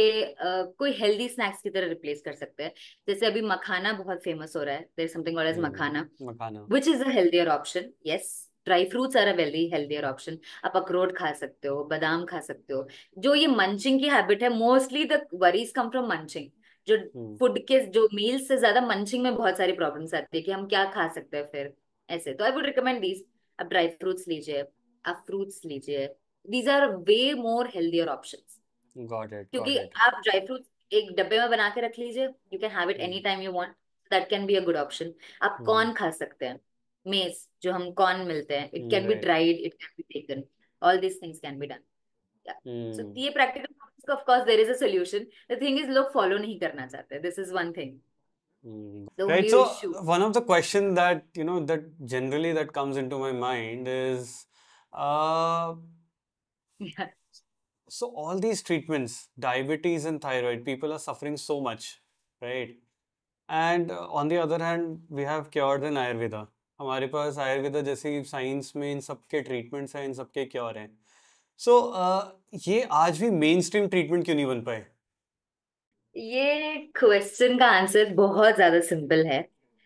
कोई हेल्दी स्नैक्स की तरह रिप्लेस कर सकते हैं. जैसे अभी मखाना बहुत फेमस हो रहा है. There something called as makhana, makhana. which is a healthier option. Yes, dry fruits are a very healthier option. आप अखरोट खा सकते हो, बादाम खा सकते हो. जो ये मंचिंग की हैबिट है, mostly the worries come from munching. जो हम्म, फूड के, जो मील्स से ज्यादा मंचिंग में बहुत सारी प्रॉब्लम्स आती है कि हम क्या खा सकते हैं फिर. ऐसे तो आई वुड रिकमेंड दीज. आप ड्राई फ्रूट्स लीजिए, आप फ्रूट्स लीजिए. These are way more healthier options. got it, क्योंकि got it. आप ड्राई फ्रूट्स एक डब्बे में बना के रख लीजिए. You can have it any hmm, time you want. That can be a good option. आप हम्म, कॉर्न खा सकते हैं. मेज, जो हम कॉर्न मिलते हैं, it can be right. Dried, it can be taken. All these things can be done. So hmm, ये practical, of course there is a solution. The thing is, लोग फॉलो नहीं करना चाहते. This is one thing, the right. Only So issue. one of the question that that generally that comes into my mind is, uh, so all these treatments, diabetes and thyroid, people are suffering so much, right? And on the other hand, we have cures in Ayurveda. हमारे पास आयुर्वेदा जैसी science में इन सब के treatments हैं, इन सब के cure हैं. सो ये आज भी मेन स्ट्रीम ट्रीटमेंट क्यों नहीं बन पाए? ये क्वेश्चन का आंसर बहुत ज्यादा सिंपल है.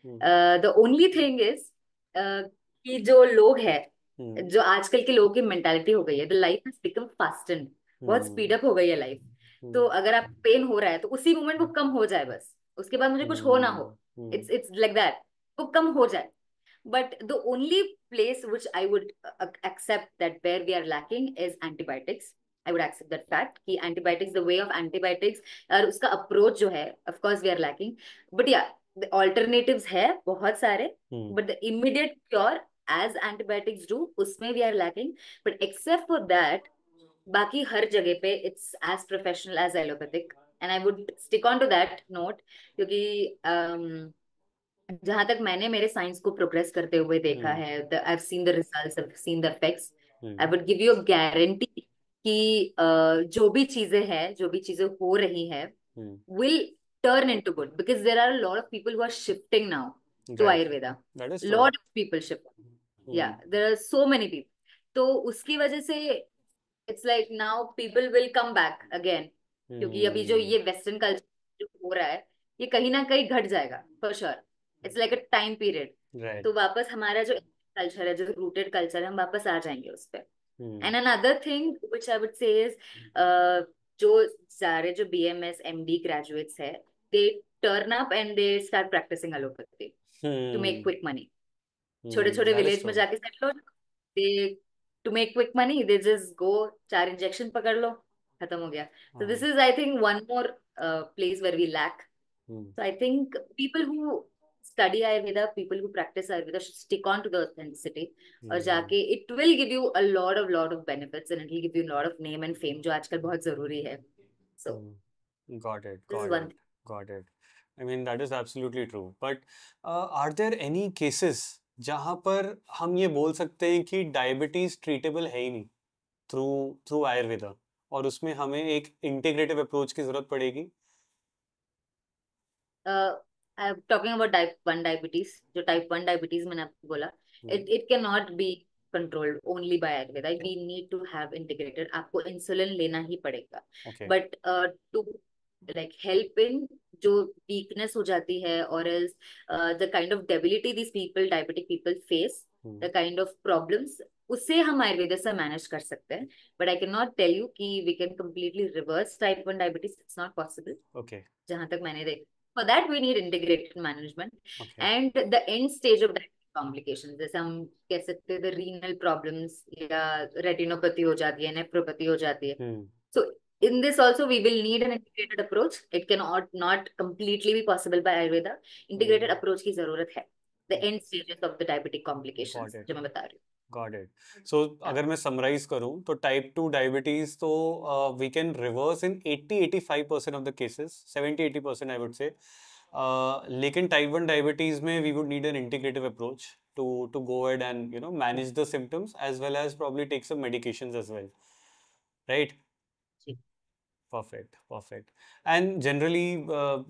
हम्म, द ओनली थिंग इज कि जो लोग हैं, हम्म, जो आजकल के लोगों की मेंटालिटी हो गई है, the life has become fastened. बहुत स्पीड हम्म, अप हो गई है लाइफ. हम्म, तो अगर आप पेन हो रहा है तो उसी मोमेंट वो कम हो जाए बस. उसके बाद मुझे कुछ हो ना हो. हम्म, हम्म, इट्स इट्स लाइक दैट. वो कम हो जाए. But the only place which I would accept that where we are lacking is antibiotics. I would accept that fact कि antibiotics, the way of antibiotics और उसका approach जो है, of course we are lacking. But yeah, the alternatives है बहुत सारे. हम्म, But the immediate cure as antibiotics do, उसमें we are lacking. But except for that, बाकी हर जगह पे it's as professional as allopathic. And I would stick on to that note क्योंकि जहां तक मैंने मेरे साइंस को प्रोग्रेस करते हुए देखा हम्म, है, I have seen the results, I have seen the effects. I hmm, would give you a guarantee कि जो भी चीजें हैं, जो भी चीजें हो रही हैं, हम्म, will turn into good because there are a lot of people who are shifting now to right. Ayurveda. That is true. Lot of people shift. Hmm, Yeah, there are so many people. तो उसकी वजह से it's like now people will come back again. क्योंकि अभी जो हम्म, ये western culture जो हो रहा है, ये कहीं ना कहीं घट जाएगा for sure. It's like a time period. right. तो वापस हमारा जो कल्चर है, जो रूटेड कल्चर है, हम वापस आ जाएंगे उस पर. Hmm, and another thing which I would say is, जो सारे जो बीएमएस एमडी ग्रेजुएट्स है, they turn up and they start practicing allopathy to make quick money. छोटे छोटे that is विलेज में true. जाके सेटल हो. They, to make quick money, they just go, 4 injection पकड़ लो, खत्म हो गया. So हाँ, this is, I think, one more place where we lack. Hmm, So I think people who study Ayurveda, people who practice Ayurveda should stick on to the authenticity. और हम्म, जाके it will give you a lot of benefits and it will give you a lot of name and fame जो आजकल बहुत जरूरी है. So got it, this is got one it, thing. got it. I mean, that is absolutely true. But are there any cases जहाँ पर हम ये बोल सकते हैं कि डायबिटीज ट्रीटेबल है ही नहीं थ्रू थ्रू आयुर्वेदा, और उसमें हमें एक इंटीग्रेटिव अप्रोच की जरूरत पड़ेगी? I'm talking about type 1 diabetes. जो type 1 diabetes मैंने आपको बोला, हम्म, it cannot be controlled only by Ayurveda. We need to have integrated. आपको इंसुलिन लेना ही पड़ेगा. Okay. But to like help in जो weakness हो जाती है, or else the kind of debility these people, diabetic people face, hmm, the kind of problems, उसे हम आयुर्वेदा से मैनेज कर सकते हैं. But I cannot tell you कि we can completely reverse type 1 diabetes. It's not possible. Okay, जहां तक मैंने देखा. For that we need integrated management okay. and the end stage of that complications, जैसे हम कह सकते हैं the renal problems या retinopathy हो जाती है, nephropathy हो जाती है. हम्म, So in this also we will need an integrated approach. It cannot not completely be possible by Ayurveda. Integrated hmm, approach की जरूरत है. The end stages of the diabetic complications got it. जो मैं बता रही हूँ. Got it. सो अगर मैं समराइज करूं तो टाइप 2 डायबिटीज तो we can reverse in 80-85% of the cases, 70-80% I would say. लेकिन टाइप 1 डायबिटीज में we would need an integrative approach to go ahead and manage the symptoms as well as probably take some medications as well, right? Perfect, perfect. And generally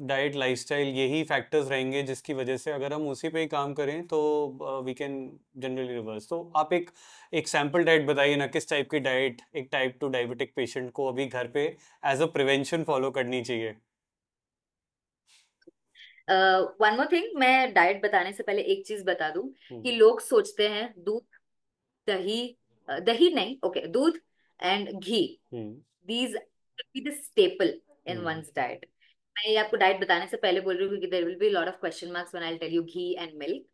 diet lifestyle यही factors रहेंगे जिसकी वजह से अगर हम उसी पे ही काम करें तो वी कैन जनरली रिवर्स. तो आप एक सैम्पल डाइट बताइए ना, किस टाइप की डाइट एक टाइप 2 डायबिटिक पेशेंट को अभी घर पे एज अ प्रिवेंशन फॉलो करनी चाहिए. वन मोर थिंग, मैं डाइट बताने से पहले एक चीज बता दूं कि लोग सोचते हैं दूध, दही, दही नहीं, ओके, दूध and ghee, these be the staple in one's diet. मैं ये आपको डाइट बताने से पहले बोल रही हूँ क्योंकि there will be lot of question marks when I tell you ghee and milk,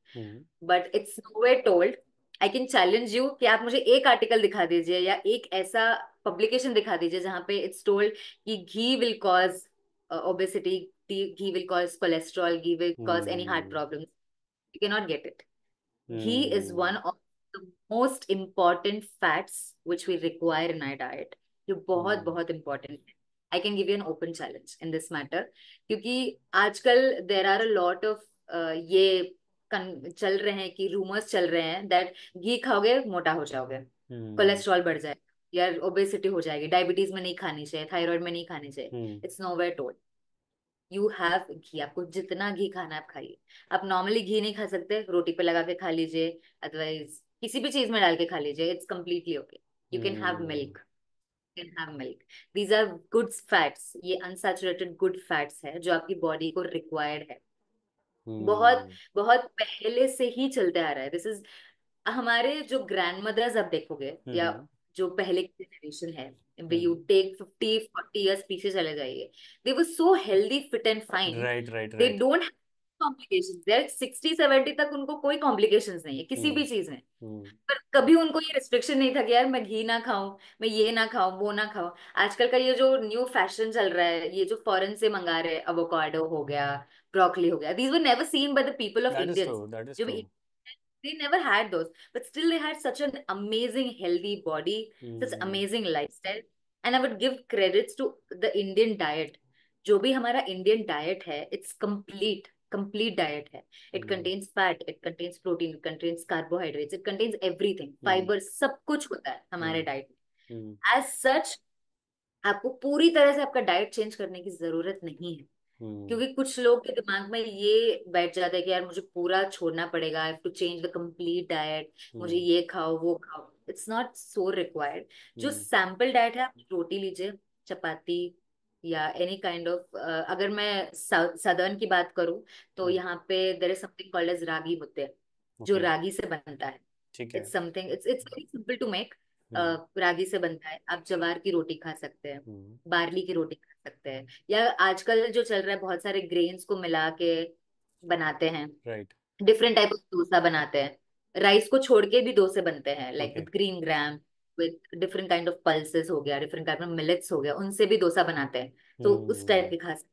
but it's nowhere told. I can challenge you कि आप मुझे एक आर्टिकल दिखा दीजिए या एक ऐसा पब्लिकेशन दिखा दीजिए जहां पे इट्स टोल्ड कि ghee will cause obesity, ghee will cause cholesterol, ghee will cause any heart problems. You can not get it. Ghee is one of the most important fats which we require in our diet. ये बहुत बहुत important है. I can give you an open challenge in this matter. क्योंकि आजकल there are a lot of ये चल रहे हैं कि rumors चल रहे हैं that घी खाओगे मोटा हो जाओगे, कोलेस्ट्रॉल बढ़ जाए या ओबेसिटी हो जाएगी, डायबिटीज में नहीं खानी चाहिए, थायराइड में नहीं खानी चाहिए. It's nowhere told. You have ghee, आपको जितना घी खाना है आप खाइए. आप नॉर्मली घी नहीं खा सकते, रोटी पे लगा के खा लीजिए, अदरवाइज किसी भी चीज में डाल के खा लीजिए, it's completely okay. You can have milk, can have milk. These are good fats, ये अनसैचुरेटेड गुड फैट्स है जो आपकी बॉडी को रिक्वायर्ड है. बहुत बहुत पहले से ही चलते आ रहा है. दिस इज हमारे जो ग्रैंड मदर्स आप देखोगे या जो पहले की जनरेशन है, यू टेक 50-40 इयर्स पीछे चले जाइए, they were so healthy, fit and fine. Right, right, they right. Don't have complications. They are 60-70 तक उनको कोई कॉम्प्लिकेशंस नहीं है किसी भी चीज में. पर कभी उनको ये रिस्ट्रिक्शन नहीं था कि यार मैं घी ना खाऊं, मैं ये ना खाऊं, वो ना खाऊं. आजकल का ये जो न्यू फैशन चल रहा है, ये जो फॉरेन से मंगा रहे हैं, अवोकाडो हो गया, ब्रोकली हो गया, these were never seen by the people of that is Indians. True, that is जो ट्रू. भी they never had those, but still they had such an amazing healthy body, such amazing lifestyle. And I would give credits to the Indian diet. जो भी हमारा Indian diet है, it's complete diet है. It contains fat, it contains protein, it contains carbohydrates, it contains everything, fiber, सब कुछ होता है हमारे डाइट में. As such, आपको पूरी तरह से आपका डाइट चेंज करने की जरूरत नहीं है. क्योंकि कुछ लोग के दिमाग में ये बैठ जाता है कि यार मुझे पूरा छोड़ना पड़ेगा, I have to change the complete diet, मुझे ये खाओ वो खाओ. It's not so required. जो सैंपल डाइट है, आप रोटी लीजिए, चपाती या एनी काइंड ऑफ, अगर मैं सदर्न की बात करूं तो यहाँ पे there is something called as ragi mudde, जो रागी से बनता है. It's something, it's very simple to make. Ragi से बनता है. आप जवार की रोटी खा सकते हैं, बार्ली की रोटी खा सकते हैं, या आजकल जो चल रहा है बहुत सारे ग्रेन्स को मिला के बनाते हैं, right. Different type of dosa बनाते हैं. राइस को छोड़ के भी डोसे बनते हैं, like with green gram, with different kind of pulses हो गया, डिफरेंट काइंड ऑफ मिलेट्स हो गया, उनसे भी डोसा बनाते हैं. तो उस टाइप के खा सकते.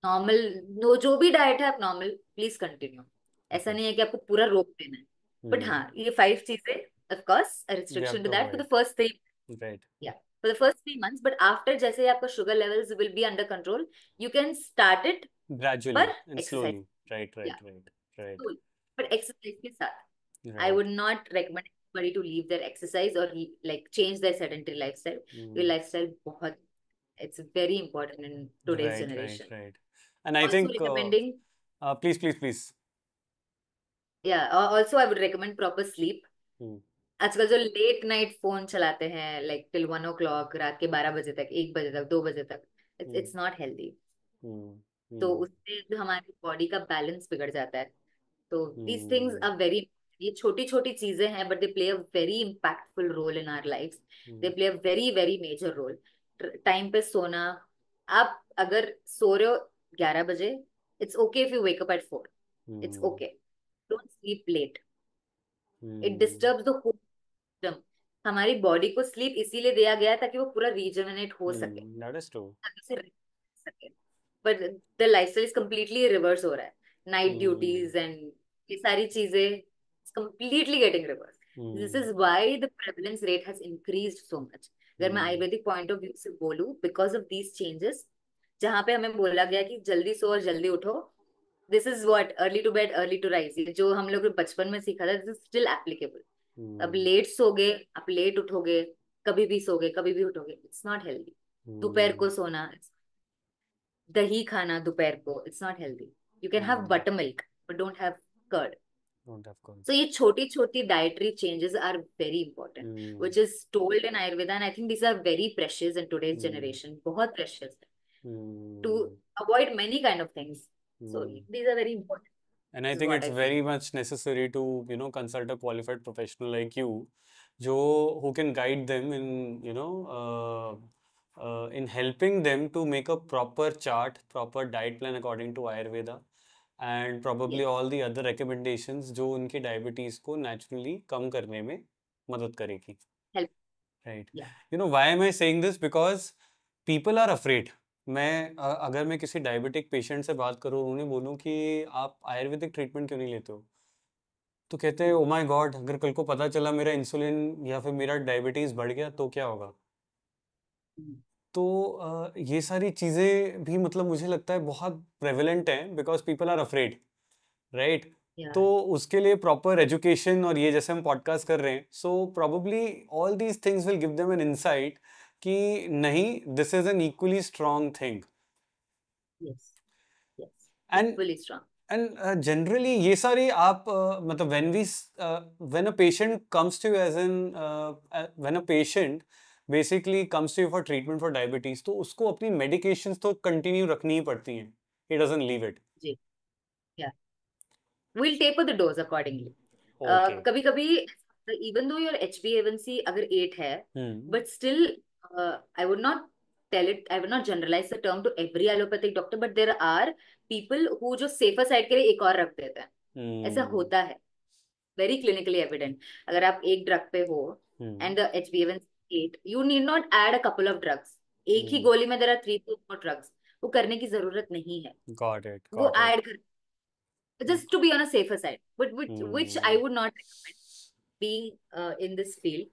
नॉर्मल जो भी डाइट है आप नॉर्मल प्लीज कंटिन्यू. ऐसा नहीं है कि आपको पूरा रोक देना है, बट हाँ ये 5 चीजें, of course a restriction to that for the first 3. Right. Yeah for the first 3 months, but after जैसे ही आपका sugar levels will be under control, you can start it, gradually पर and exercise. Slowly. Right, yeah right, right, right. पर exercise के साथ. I right. would not recommend anybody to leave their exercise or like change their sedentary lifestyle. Your lifestyle बहुत, it's very important in today's Right, right, generation. right. And I Also think recommending, please, please, please. yeah, also I would recommend proper sleep. आजकल जो late night phone चलाते हैं, like till 1 o'clock, रात के 12 बजे तक, 1 बजे तक, 2 बजे तक, इट्स नॉट हेल्दी. तो उससे जो हमारी बॉडी का बैलेंस बिगड़ जाता है. तो दीज थिंग्स आर वेरी, ये छोटी छोटी चीजें हैं, but they play a very impactful role in our life. They play a very very major role. Time पे सोना. आप अगर सो रहे हो 11 बजे, it's okay if you wake up at 4. It's okay. Don't sleep late. It disturbs the whole system. हमारी body को स्लीप इसीलिए दिया गया है ताकि वो पूरा रीजनरेट हो सके, That is true. ताकि उसे rest कर सके. But the lifestyle is completely reverse हो रहा है. नाइट ड्यूटीज एंड ये सारी चीजें completely getting reverse. This hmm is why the prevalence rate has increased so much. अगर मैं हम्म आयुर्वेदिक पॉइंट ऑफ व्यू से बोलूं, बिकॉज ऑफ दीज चेंजेस, जहाँ पे हमें बोला गया कि जल्दी सो और जल्दी उठो, this is what early to bed early to rise, जो हम लोग बचपन में सीखा था, दिस इज स्टिल एप्लीकेबल। अब हम्म लेट सोगे, आप लेट उठोगे, कभी भी सोगे कभी भी उठोगे, इट्स नॉट हेल्दी। दोपहर हम्म को सोना, दही खाना दोपहर को, it's not healthy. You can have hmm butter milk but don't have curd. Don't have call. So ये छोटी छोटी dietary changes are very important, hmm which is told in Ayurveda, and I think these are very precious in today's hmm generation. बहुत precious to hmm avoid many kind of things. So hmm these are very important, And I is think what it's I feel. very much necessary to, consult a qualified professional like you, who can guide them in, in helping them to make a proper chart, proper diet plan according to Ayurveda, and probably Yes, all the other recommendations जो उनकी diabetes को naturally कम करने में मदद करेगी. help. Right. Yeah. Why am I saying this? Because people are afraid. अगर मैं किसी डायबिटिक पेशेंट से बात करूँ, उन्हें बोलूँ कि आप आयुर्वेदिक ट्रीटमेंट क्यों नहीं लेते हो, तो कहते हैं ओ माय गॉड, अगर कल को पता चला मेरा इंसुलिन या फिर मेरा डायबिटीज़ बढ़ गया तो क्या होगा. Mm. तो ये सारी चीज़ें भी मतलब मुझे लगता है बहुत प्रेवलेंट हैं because people are afraid, right. तो Yeah. उसके लिए प्रॉपर एजुकेशन, और ये जैसे हम पॉडकास्ट कर रहे हैं, so probably all these things will give them an insight कि नहीं, this is an equally strong thing. Yes. Yes. And Equally strong. And generally ये सारी आप मतलब when a patient comes to as an when a patient basically comes to you for treatment for diabetes, तो उसको अपनी medications तो continue रखनी ही पड़ती हैं. He doesn't leave it. जी. Yeah. We'll taper the dose accordingly. Okay. कभी कभी, even though your HbA1c अगर 8 है, हम्म but still I would not tell it, I would not generalize the term to every allopathic doctor, but there are people who जो safer side के लिए एक और रख देते हैं, ऐसा हम्म होता है, very clinically evident. अगर आप एक ड्रग पे हो हम्म and the HbA1c 8, you need not add a couple of drugs. एक ही हम्म गोली में there are 3 to 4 drugs, वो करने की जरूरत नहीं है, गॉट इट वो गॉट इट. ऐड कर, just to be on a safer side, but which I hmm would not recommend being in this field.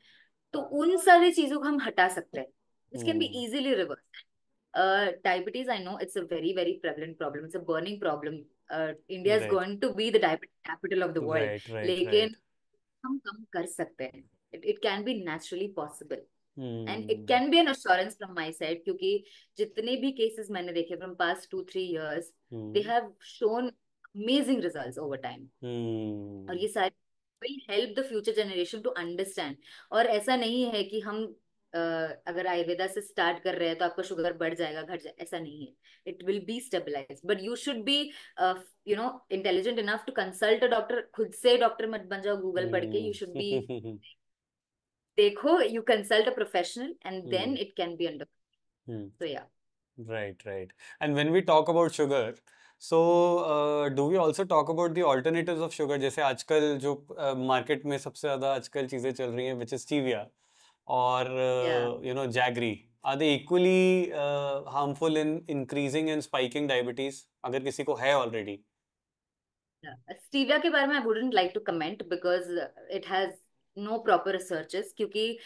तो उन सारी चीजों को हम हटा सकते हैं, which can be hmm easily reversed. Diabetes, I know it's a very very prevalent problem, it's a burning problem. India is right going to be the diabetes capital of the world, right right लेकिन right. हम कम कर सकते हैं. It can be naturally possible, and it hmm can be an assurance from my side, क्योंकि जितने भी cases मैंने देखे from past 2-3 years, they hmm have shown amazing results over time. और हम्म ये सारे will help the future generation to understand. और ऐसा नहीं है कि हम अगर आयुर्वेदा से स्टार्ट कर रहे हैं तो आपका शुगर बढ़ जाएगा घट जाएगा, ऐसा नहीं है. It will be stabilize, but you should be intelligent enough to consult a doctor. खुद से डॉक्टर मत बन जाओ गूगल पढ़ के, यू शुड बी, हम्म देखो, you consult a professional and then hmm it can be under. Hmm. तो yeah, Right, right. And when we talk about sugar, so do we also talk about the alternatives of sugar? जैसे आजकल जो market में सबसे ज़्यादा आजकल चीज़ें चल रही हैं, which is stevia और या, jaggery. Are they equally harmful in increasing and spiking diabetes? अगर किसी को है already. स्टीविया के बारे में I wouldn't like to comment because it has no proper researches, क्योंकि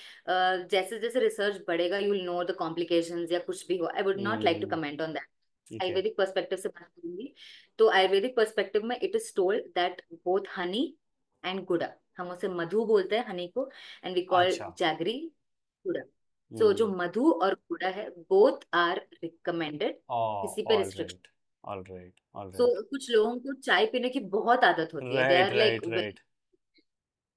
जैसे जैसे रिसर्च बढ़ेगा you will know the complications या कुछ भी हो. I would not like to Hmm. Comment on that. Okay. Ayurvedic perspective से बात करूंगी, तो आयुर्वेदिक पर्सपेक्टिव में it is told that both honey and गुड़ा, हम उसे मधु बोलते हैं हनी को, एंड वी कॉल अच्छा. जैगरी गुड़ा. सो जो Hmm. मधु और गुड़ा है, बोथ आर रिकमेंडेड, Oh, किसी पे all restriction. right. All right. All सो right. कुछ लोगों को चाय पीने की बहुत आदत होती है, they Right, are like, right, right.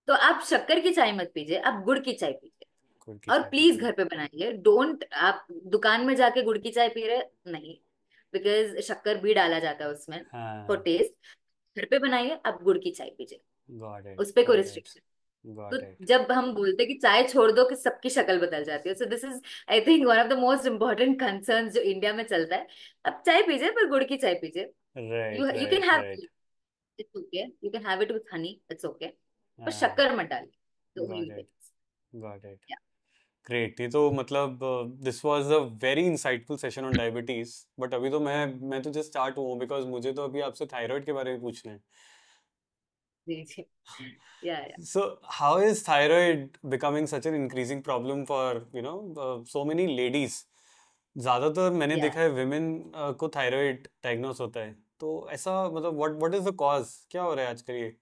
तो आप शक्कर की चाय मत पीजिए, आप गुड़ की चाय पीजिए. गुड़ की और चाय प्लीज पीजिए. घर पे बनाइए, डोंट आप दुकान में जाके गुड़ की चाय पी रहे, नहीं, बिकॉज शक्कर भी डाला जाता है उसमें फॉर हाँ. टेस्ट. घर पे बनाइए, आप गुड़ की चाय पीजिए, Got it. उस पे कोई Got it. रिस्ट्रिक्शन. तो Got it. जब हम बोलते हैं कि चाय छोड़ दो कि सबकी शक्ल बदल जाती है, so this is I think one of the most important concern जो इंडिया में चलता है. आप चाय पीजिए पर गुड़ की चाय पीजिए. Right, you right, can have, right. It's okay, you can have it with Honey, it's okay, पर हाँ. शक्कर मत डालिए. The Got only it. Thing. Got it. Great. ये तो मतलब this was a very insightful session on diabetes. But अभी तो मैं तो just start हुआ हूँ because मुझे तो अभी आपसे थायराइड के बारे में पूछना है. जी जी, या So how is thyroid becoming such an increasing problem for so many ladies? ज्यादातर मैंने या देखा है विमेन को थायराइड डायग्नोस होता है, तो ऐसा मतलब व्हाट इज द कॉज, क्या हो रहा है आजकल ये?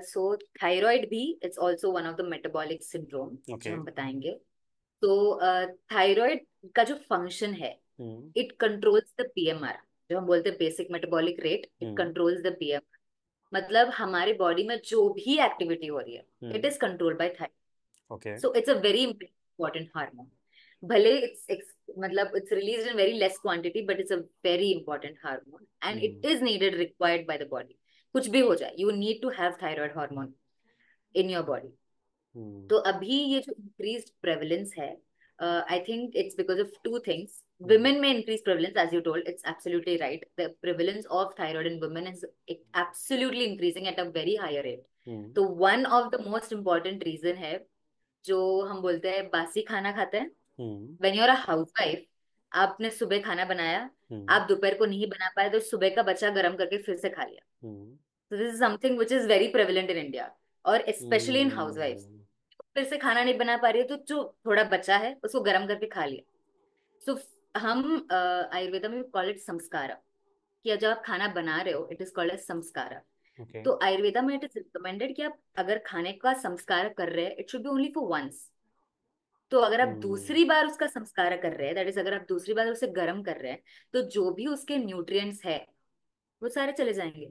सो थायराइड भी it's also one of the metabolic syndrome जो ओके। हम बताएंगे। तो थायराइड का जो फंक्शन है, हम्म। इट कंट्रोल्स द पीएमआर, जो हम बोलते हैं basic metabolic rate, it hmm. Controls the PMR. मतलब हमारे बॉडी में जो भी एक्टिविटी हो रही है, it hmm. Is controlled by thyroid. Okay. So it's a very important hormone. भले मतलब it's released in very less quantity, but it's a very important hormone and hmm. It is needed, required by the body. कुछ भी हो जाए, you need to have thyroid hormone in your body. Hmm. तो अभी ये जो increased prevalence है, I think it's because of two things. Hmm. Women में increased prevalence, as you told, it's absolutely right. The prevalence of thyroid in women is absolutely increasing at a very higher rate. हम्म। तो one of the most important reason है, जो हम बोलते हैं बासी खाना खाते हैं। हम्म। When you're a housewife, आपने सुबह खाना बनाया, हम्म। आप दोपहर को नहीं बना पाए, तो सुबह का बचा गर्म करके फिर से खा लिया। हम्म। So this is something which is very prevalent in India, और especially in housewives। हम्म। फिर से खाना नहीं बना पा रही है, तो जो थोड़ा बचा है उसको गर्म करके खा लिया। सो हम आयुर्वेदा में कॉल इट संस्कारा, कि जब आप खाना बना रहे हो, it is called as sanskara. Okay. तो आयुर्वेदा में इट इज रिकमेंडेड कि आप अगर खाने का संस्कार कर रहे हैं, it should be only for once. तो अगर आप हम्म। दूसरी बार उसका संस्कार कर रहे हैं, दैट इज अगर आप दूसरी बार उसे गर्म कर रहे हैं, तो जो भी उसके न्यूट्रिएंट्स है वो सारे चले जाएंगे।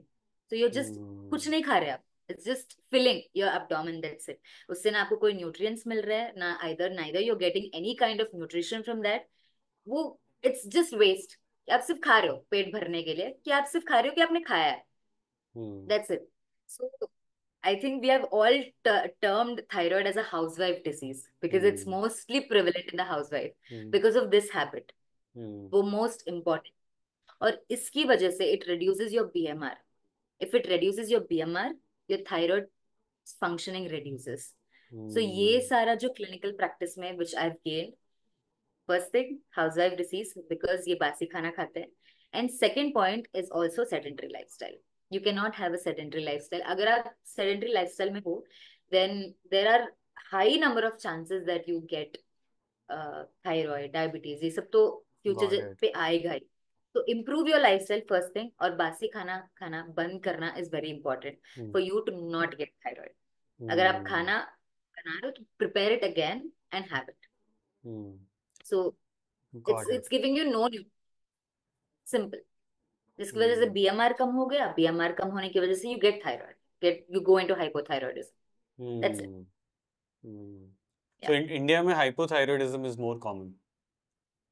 तो यू जस्ट कुछ हम्म। नहीं खा रहे आप, it's just filling your abdomen, that's it. उससे ना आपको कोई न्यूट्रिएंट्स मिल रहा है, ना neither you getting any kind of nutrition from that. वो इट्स जस्ट वेस्ट। आप सिर्फ खा रहे हो पेट भरने के लिए, कि आप सिर्फ खा रहे हो कि आपने खाया है, hmm. That's it. So I think we have all termed thyroid as a housewife disease because it's hmm. mostly prevalent in the housewife hmm. because of this habit। हम्म। वो most important। और इसकी वजह से it reduces your BMR। If it reduces your BMR, your thyroid functioning reduces। So ये हम्म। सारा जो clinical practice में which I've gained, first thing housewife disease because ये बासी खाना खाते हैं, and second point is also sedentary lifestyle। You cannot have a sedentary lifestyle। अगर आप sedentary lifestyle में हो, then there are high number of chances that you get thyroid, diabetes, ये सब तो गॉट फ्यूचर इट। पे आएगा ही। तो improve your lifestyle first thing, और बासी खाना खाना बंद करना is very important hmm. For you to not get thyroid. अगर आप हम्म। खाना बना रहे हो, तो prepare it again and have it. Hmm. So it's got it. It's giving you no, simple. जिसकी वजह से हम्म। बीएमआर कम हो गया, बीएमआर कम होने की वजह से you get thyroid, get you go into hypothyroidism, that's it. Hmm. So India में hypothyroidism is more common?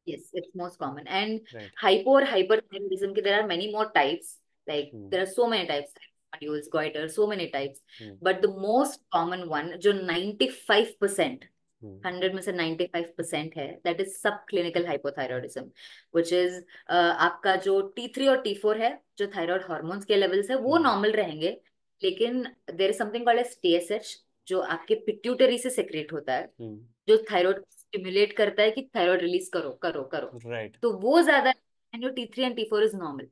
Yes, it's most common. And right. hypo or hyperthyroidism, there are many more types. Like hmm. there are so many types, nodules, goiter, so many types. Hmm. But the most common one, जो 95%, हम्म। 100 में से 95% है, that is subclinical hypothyroidism, which is आपका जो T3 और T4 है, जो thyroid hormones के लेवल्स है, वो हम्म। नॉर्मल रहेंगे। लेकिन there is something called as TSH, जो आपके पिट्यूटरी से सेक्रेट होता है, हम्म। जो थायराइड स्टिमुलेट करता है कि थायराइड रिलीज करो करो करो। राइट। तो वो ज्यादा, and your T3 and T4 is normal.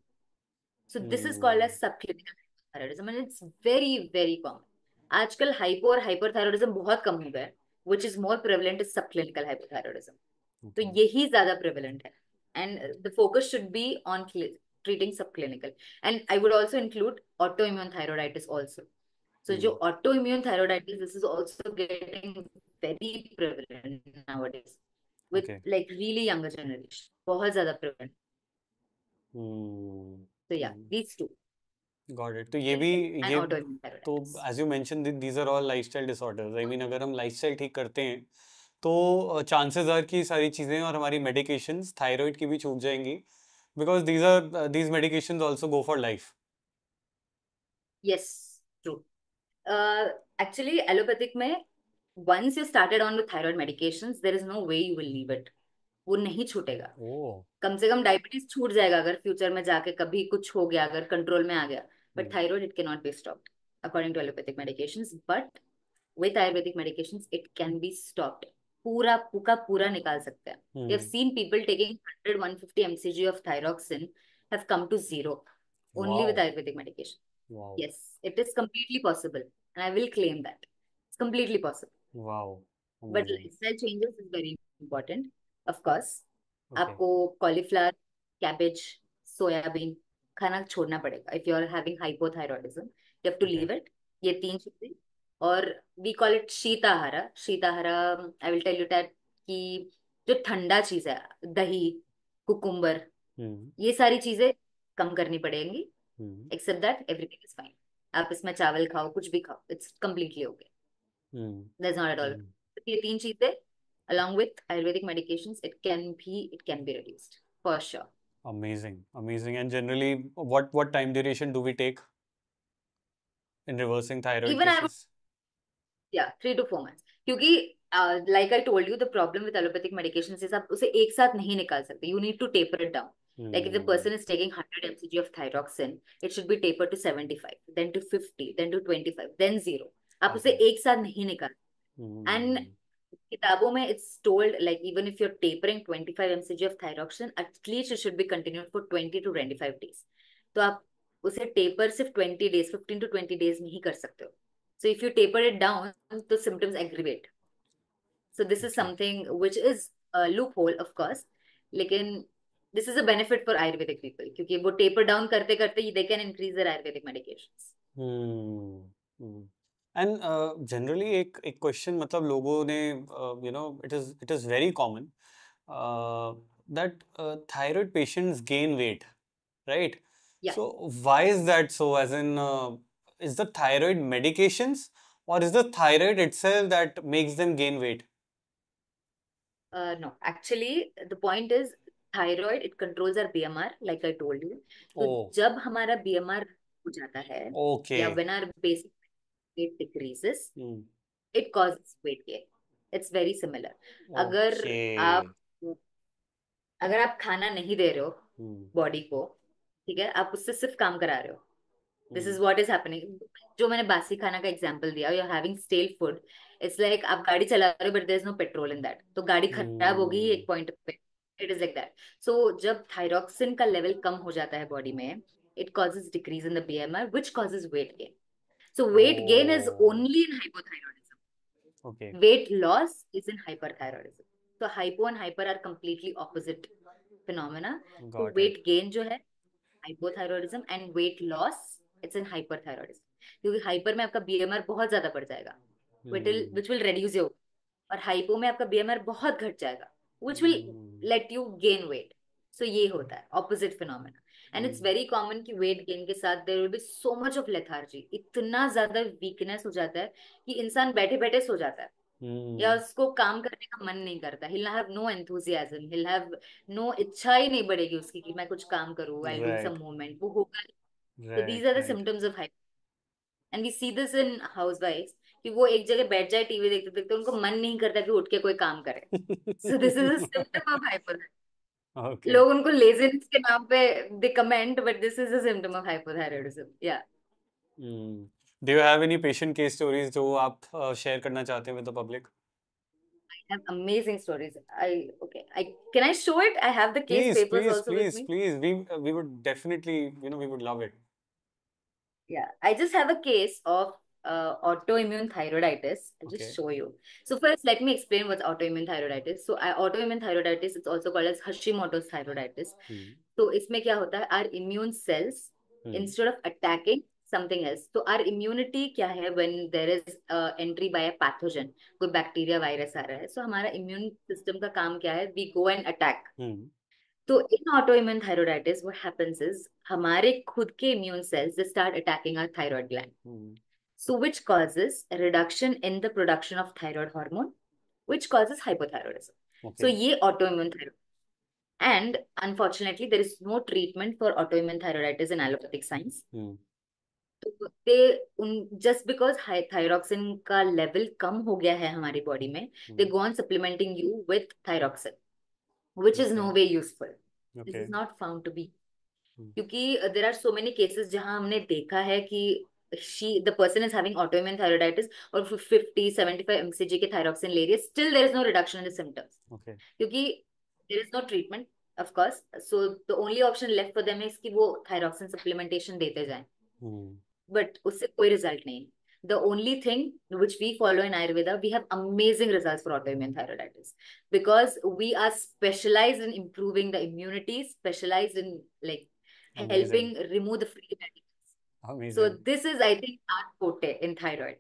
So this is called as hmm. Subclinical thyroidism, and it's very very common. आजकल हाइपो और हाइपरथायराइडिज्म बहुत कम हो गया है, which is more prevalent is subclinical hypothyroidism. तो ओके। यही ज्यादा प्रेवलेंट है, and the focus should be on treating subclinical। And I would also include autoimmune thyroiditis also। So जो हम्म। autoimmune thyroiditis, this is also getting very prevalent nowadays with okay. like really younger generation, बहुत ज्यादा prevalent। So yeah, hmm. these two, got it. तो ये भी, clinical and ये autoimmune तो thyroiditis। As you mention these are all lifestyle disorders. I mean अगर हम lifestyle ठीक करते हैं तो चांसेस आर कि सारी चीज़ें और हमारी मेडिकेशंस थायराइड की भी छूट जाएंगी, because these medications also go for life. Yes, true। Actually allopathic में, once you started on with thyroid medications, there is no way you will leave it। वो नहीं छूटेगा। ओह। कम से कम डायबिटीज छूट जाएगा अगर फ्यूचर में जाके कभी कुछ हो गया, अगर कंट्रोल में आ गया। But thyroid it can not be stopped according to allopathic medications, but with Ayurvedic medications it can be stopped. पूरा पूरा पूरा निकाल सकते हैं। We have seen people taking 100 150 mcg of thyroxine have come to zero only with wow. ayurvedic medication। Wow. Yes, it is completely possible, and I will claim that it's completely possible. Wow. But Amazing. lifestyle changes is very important, of course. Okay. आपको cauliflower, cabbage, soybean खाना छोड़ना पड़ेगा if you are having hypothyroidism. You have to Okay. leave it. ये तीन चीजें. और we call it शीताहारा. शीताहारा, I will tell you that कि जो ठंडा चीज है, दही, कुकुम्बर, Hmm. ये सारी चीजें कम करनी पड़ेंगी. Hmm. Except that everything is fine. आप इसमें चावल खाओ, कुछ भी खाओ, it's completely okay. Hmm. That's not at all. Hmm. ये तीन चीजें along with Ayurvedic medications, it can be reduced for sure. Amazing. Amazing. And generally, what time duration do we take in reversing thyroid Even I would, cases? yeah, 3 to 4 months. क्योंकि like I told you, the problem with allopathic medications is आप उसे एक साथ नहीं निकाल सकते. You need to taper it down. Like if the Hmm. person is taking 100 mcg of thyroxine, it should be tapered to 75, then to 50, then to 25, then 0. आप उसे Okay. एक साथ नहीं निकाल. And Hmm. किताबों में it's told like even if you're tapering 25 mcg of thyroxine, at least it should be continued for 20 to 25 days. तो आप उसे टेपर सिर्फ 20 days, 15 to 20 days में ही कर सकते हो. So if you taper it down, the symptoms aggravate. So this is Okay. something which is a loophole, of course. लेकिन this is a benefit for Ayurvedic people क्योंकि वो taper down करते करते they can increase their Ayurvedic medications. Hmm. Hmm. And generally एक question मतलब लोगों ने it is very common that thyroid patients gain weight, right? Yeah. So why is that so? As in, is the thyroid medications or is the thyroid itself that makes them gain weight? No, actually, the point is thyroid, it controls our BMR, like I told you. तो Oh, जब हमारा BMR हो जाता है, या okay. when our basic weight decreases, Hmm. it causes weight gain. It's very similar. अगर आप Okay. अगर आप खाना नहीं दे रहे हो Hmm. बॉडी को, ठीक है, आप उससे सिर्फ काम करा रहे हो. This Hmm. Is what is happening. जो मैंने बासी खाना का एग्जांपल दिया, you are having stale food. It's like आप गाड़ी चला रहे हो but there is no petrol in that, तो गाड़ी खराब होगी Hmm. एक पॉइंट पे. It is like that. So जब थायरॉक्सिन का लेवल कम हो जाता है बॉडी में, it causes decrease in the BMR which causes weight gain. So weight gain is Oh, only in hypothyroidism. okay. Weight loss is in hyperthyroidism. So hypo and hyper are completely opposite phenomena. So Got it. weight gain जो है hypothyroidism, and weight loss it's in hyperthyroidism. क्योंकि hyper में आपका BMR बहुत ज्यादा बढ़ जाएगा, Hmm. which will reduce your, और हाइपो में आपका बीएमआर बहुत घट जाएगा, which will Hmm. let you gain weight. So ये होता है opposite phenomena. And it's Hmm. very common कि weight gain के साथ there will be so much of lethargy. इतना ज्यादा weakness हो जाता है कि इंसान बैठे बैठे सो जाता है, या Hmm. उसको काम करने का मन नहीं करता. he'll have no enthusiasm, he'll have no, इच्छा ही नहीं बढ़ेगी उसकी कि मैं कुछ काम करूँ, I'll do Right. some movement, वो होगा नहीं. So Right. these are the Right. symptoms of hyper. And we see this in housewives कि वो एक जगह बैठ जाए टीवी देखते देखते उनको मन नहीं करता कि उठ के कोई काम करे. So this is a symptom of hyper. Okay. लोग उनको लेजीनेस के नाम पे they comment, but this is a symptom of hypothyroidism. Yeah. Hmm. Do you have any patient case stories जो आप share करना चाहते हैं with the public? I have amazing stories. I can I show it? I have the case Please, papers please, also with please, me. please. We would definitely, we would love it. Yeah, I just have a case of autoimmune thyroiditis. I'll just Okay. show you. So first, let me explain what's autoimmune thyroiditis. So autoimmune thyroiditis, it's also called as Hashimoto's thyroiditis. Hmm. So इसमें क्या होता है? Our immune cells, Hmm. instead of attacking something else. So our immunity क्या है? When there is entry by a pathogen, कोई bacteria, virus आ रहा है. So हमारा immune system का काम क्या है? We go and attack. Hmm. तो in autoimmune thyroiditis, what happens is हमारे खुद के immune cells they start attacking our thyroid gland. Hmm. So which causes a reduction in the production of thyroid hormone, which causes hypothyroidism. So Okay. ये autoimmune thyroid. And unfortunately, there is no treatment for autoimmune thyroiditis in allopathic science. Hmm. तो they just because thyroxine का level कम हो गया है हमारी body में, they Hmm. go on supplementing you with thyroxine, which is Okay. no way useful. This is Okay. not found to be, Hmm. क्योंकि there are so many cases जहां हमने देखा है कि the person is having autoimmune thyroiditis और 50-75 mcg के thyroxine ले रही है, still there is no reduction in the symptoms, Okay. क्योंकि there is no treatment of course. So the only option left for them is कि वो thyroxine supplementation देते जाएं. Hmm. but उससे कोई रिजल्ट नहीं. The only thing which we follow in Ayurveda, we have amazing results for autoimmune thyroiditis because we are specialized in improving the immunity, specialized in like helping Amazing. remove the free radicals. So Amazing. this is, I think, our forte in thyroid.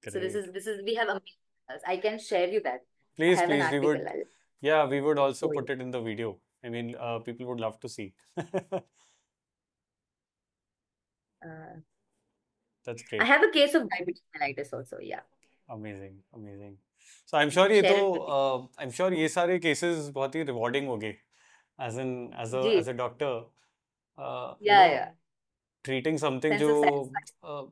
So Great. this is we have amazing results. I can share you that. I Please, have an please, we article. would, I'll yeah, we would also show put you. it in the video. I mean, people would love to see. Uh, That's I great. have a case of diabetes mellitus also. Yeah, Amazing, amazing. So I'm sure I'll ये share तो it with you. I'm sure ये सारे cases बहुत ही rewarding हो गए. As in, ji, as a doctor, you yeah, know, yeah. treating something Sense जो of satisfaction. uh,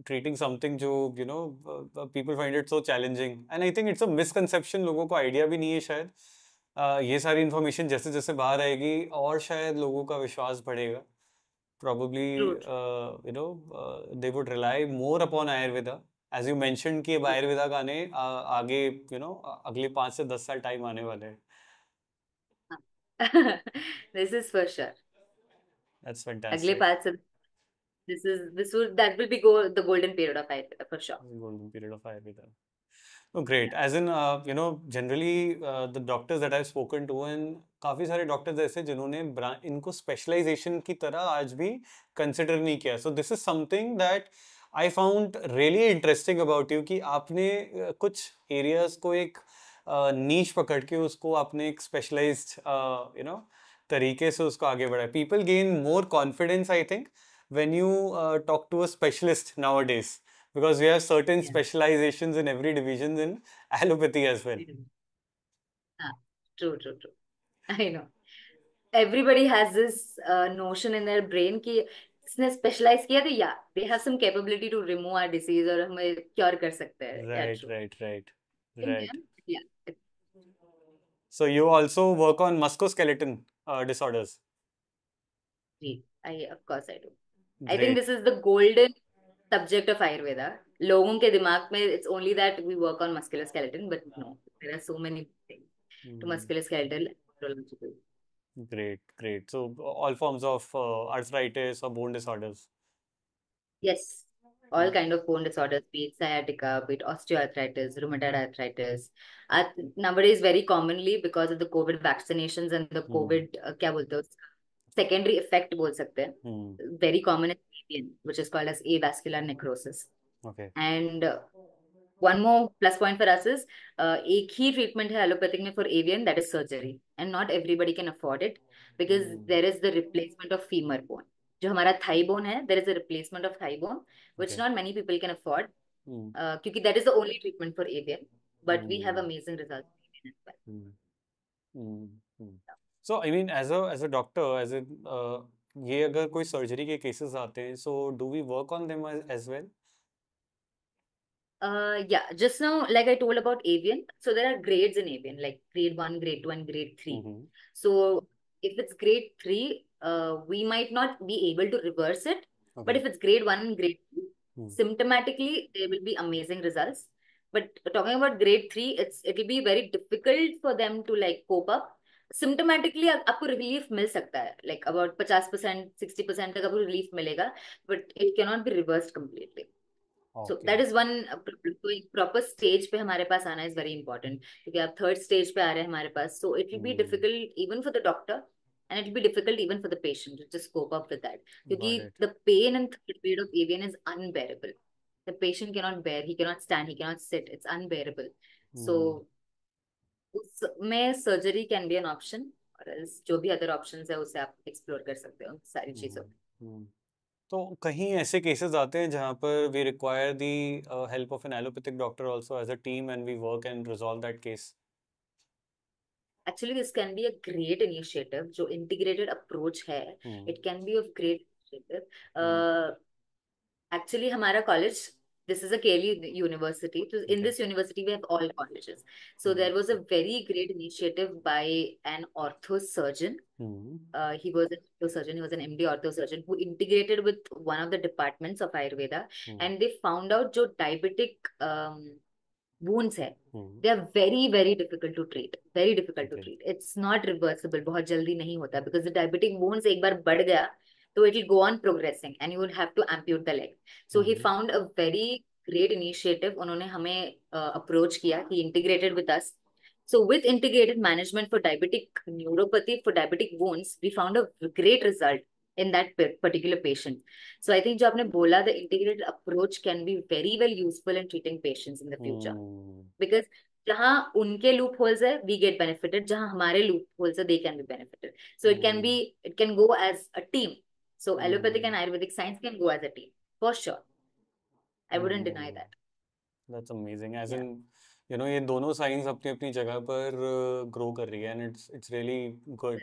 treating something जो people find it so challenging, and I think it's a misconception. लोगों को idea भी नहीं है शायद. ये सारी information जैसे जैसे बाहर आएगी और शायद लोगों का विश्वास बढ़ेगा. Probably True, true. they would rely more upon Ayurveda. As you mentioned कि अब True. आयुर्वेदा का आने आगे अगले 5 से 10 साल टाइम आने वाले हैं. This is for sure. That's अगले fantastic. 5 से this will that will be the golden period of Ayurveda for sure. Golden period of Ayurveda. Oh, great. As in, generally the doctors that I've spoken to, and काफी सारे doctors ऐसे जिन्होंने इनको specialization की तरह आज भी consider नहीं किया. So this is something that I found really interesting about you कि आपने कुछ areas को एक niche पकड़ के उसको आपने एक specialized तरीके से उसको आगे बढ़ाया. People gain more confidence, I think, when you talk to a specialist nowadays. Because we have certain Yeah. specializations in every division in allopathy as well. Ah, true, true, true. I know. Everybody has this notion in their brain कि इसने specialize किया तो yeah, they have some capability to remove our disease और हमें cure कर सकते हैं. Yeah, Right, true. right, right, In right. them, yeah. So you also work on musculoskeletal disorders. Of course I do. I think Great. this is the golden subject of Ayurveda. लोगों के दिमाग में it's only that we work on musculoskeletal, but no, there are so many things to musculoskeletal and neurological. Great, great. So all forms of arthritis or bone disorders. Yes, all kind of bone disorders, be it sciatica, be it osteoarthritis, rheumatoid arthritis. Nowadays, very commonly because of the COVID vaccinations and the COVID, क्या बोलते हैं secondary effect बोल सकते हैं. Very common is avian, which is called as avascular necrosis. Okay. And one more plus point for us is एक ही treatment है allopathic में for avian, that is surgery, and not everybody can afford it because there is the replacement of femur bone. जो हमारा thigh bone है, there is a replacement of thigh bone, which Okay. not many people can afford, क्योंकि that is the only treatment for avian, but we have amazing results for avian as well. So I mean, as a doctor, ये अगर कोई surgery के cases आते हैं, so do we work on them as well? Yeah, just now, like I told about avian, so there are grades in avian, like grade 1, grade 2, and grade 3. So if it's grade 3, we might not be able to reverse it. But if it's grade 1 and grade 2, symptomatically, there will be amazing results. But talking about grade 3, it will be very difficult for them to like cope up. Symptomatically, आपको relief मिल सकता है, like about 50%, 60% तक आपको relief मिलेगा, but it cannot be reversed completely. So that is one तो एक proper stage पे हमारे पास आना is very important क्योंकि आप third stage पे आ रहे हैं हमारे पास, so it will be difficult even for the doctor and it will be difficult even for the patient to just cope up with that क्योंकि the pain and third period of avian is unbearable. The patient cannot bear, he cannot stand, he cannot sit, it's unbearable. So उसमें surgery can be an option और जो भी other options है उसे आप explore कर सकते हो सारी चीजों. तो कहीं ऐसे केसेस आते हैं जहाँ पर we require the help of an allopathic doctor also as a team and we work and resolve that case. Actually, this can be a great initiative. जो integrated approach है, it can be of great initiative. Actually, हमारा college, this is a KLE university. So in this university, we have all colleges. So there was a very great initiative by an ortho surgeon. He was an ortho surgeon. He was an MD ortho surgeon who integrated with one of the departments of Ayurveda, and they found out जो diabetic wounds है, they are very very difficult to treat. Very difficult to treat. It's not reversible. बहुत जल्दी नहीं होता because the diabetic wounds एक बार बढ़ गया, So it will go on progressing and you would have to ampute the leg. So he found a very great initiative. उन्होंने हमें approach किया. He integrated with us. So with integrated management for diabetic neuropathy, for diabetic wounds, we found a great result in that particular patient. So I think जो आपने बोला, the integrated approach can be very well useful in treating patients in the future. Because जहाँ उनके loop holes है, we get benefited. जहाँ हमारे loop holes है, they can be benefited. So it can go as a team. So allopathic and Ayurvedic science can go as a team for sure. I wouldn't deny that. That's amazing. As in, you know, ये दोनों science अपनी अपनी जगह पर grow कर रही है, and it's really good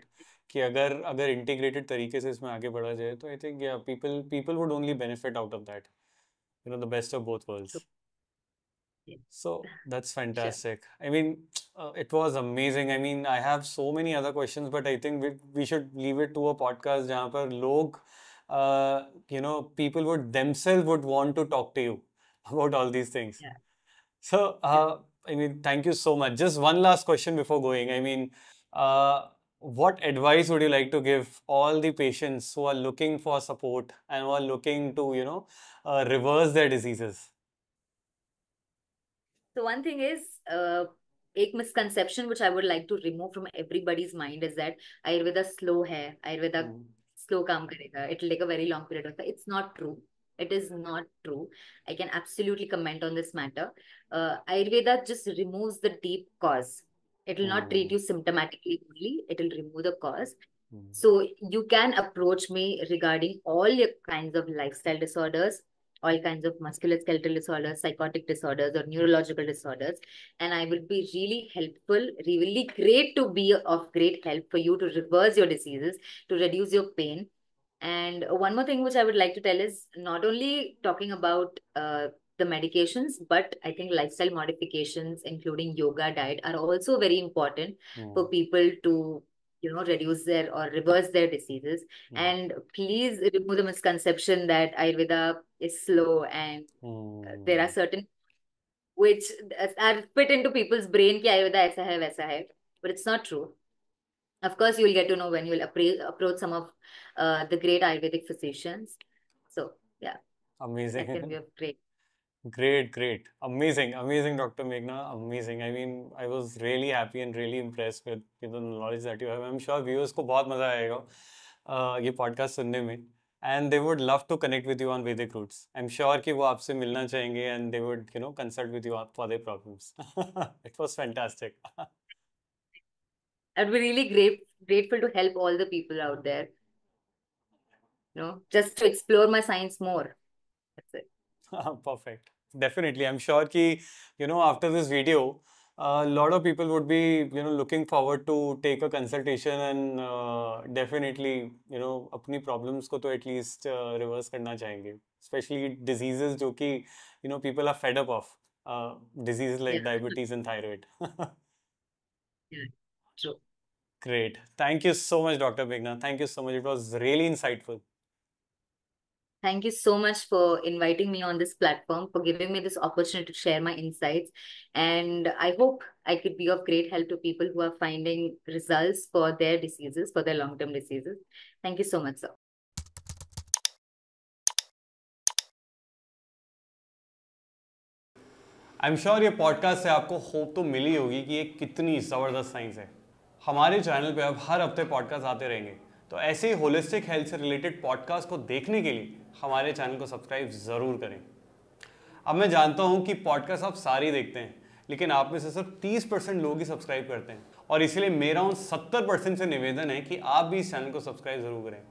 कि अगर इंटीग्रेटेड तरीके से इसमें आगे बढ़ा जाए, तो आई थिंक या people would only benefit out of that. You know, the best of both worlds. So that's fantastic. Sure. I mean, it was amazing. I mean, I have so many other questions, but I think we should leave it to a podcast जहाँ पर लोग, you know, people would want to talk to you about all these things. Yeah. So, I mean, thank you so much. Just one last question before going. I mean, what advice would you like to give all the patients who are looking for support and who are looking to, you know, reverse their diseases? So one thing is, एक misconception which I would like to remove from everybody's mind is that Ayurveda slow है, Ayurveda slow काम करेगा, it will take a very long period of time. It's not true. It is not true. I can absolutely comment on this matter. Ayurveda just removes the deep cause. It will not treat you symptomatically only. It will remove the cause. So you can approach me regarding all your kinds of lifestyle disorders, all kinds of musculoskeletal disorders, psychotic disorders, or neurological disorders. And I will be really helpful, really great to be of great help for you to reverse your diseases, to reduce your pain. And one more thing which I would like to tell is not only talking about the medications, but I think lifestyle modifications, including yoga, diet, are also very important for people to, you know, reduce their or reverse their diseases. And please remove the misconception that Ayurveda is slow and there are certain which are fit into people's brain कि Ayurveda ऐसा है वैसा है, but it's not true. Of course, you will get to know when you will approach some of the great Ayurvedic physicians. So yeah, amazing. That can be a great. Great. Amazing, Dr. Meghna. Amazing. I mean, I was really happy and really impressed with the knowledge that you have. I'm sure viewers को बहुत मजा आएगा ये podcast सुनने में. And they would love to connect with you on Vedic Roots. I'm sure कि वो आपसे मिलना चाहेंगे and they would, you know, consult with you for their problems. It was fantastic. I'd be really grateful to help all the people out there. You know, just to explore my science more. That's it. Perfect. Definitely. I'm sure कि, you know, after this video, a lot of people would be, you know, looking forward to take a consultation and definitely, you know, अपनी problems को तो at least reverse करना चाहेंगे. Especially diseases जो कि, you know, people are fed up of. Diseases like diabetes and thyroid. Yeah, true. Great. Thank you so much, Dr. Meghna. Thank you so much. It was really insightful. Thank you so much for inviting me on this platform, for giving me this opportunity to share my insights. And I hope I could be of great help to people who are finding results for their diseases, for their long-term diseases. Thank you so much, sir. I am sure ये podcast से आपको hope तो मिली होगी कि ये कितनी ज़बरदस्त science है. हमारे चैनल पे अब हर हफ्ते पॉडकास्ट आते रहेंगे, तो ऐसे ही होलिस्टिक हेल्थ से रिलेटेड पॉडकास्ट को देखने के लिए हमारे चैनल को सब्सक्राइब ज़रूर करें. अब मैं जानता हूं कि पॉडकास्ट आप सारे देखते हैं, लेकिन आप में से सिर्फ 30% लोग ही सब्सक्राइब करते हैं, और इसलिए मेरा उन 70% से निवेदन है कि आप भी इस चैनल को सब्सक्राइब ज़रूर करें.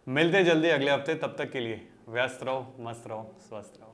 मिलते हैं जल्दी अगले हफ्ते. तब तक के लिए व्यस्त रहो, मस्त रहो, स्वस्थ रहो.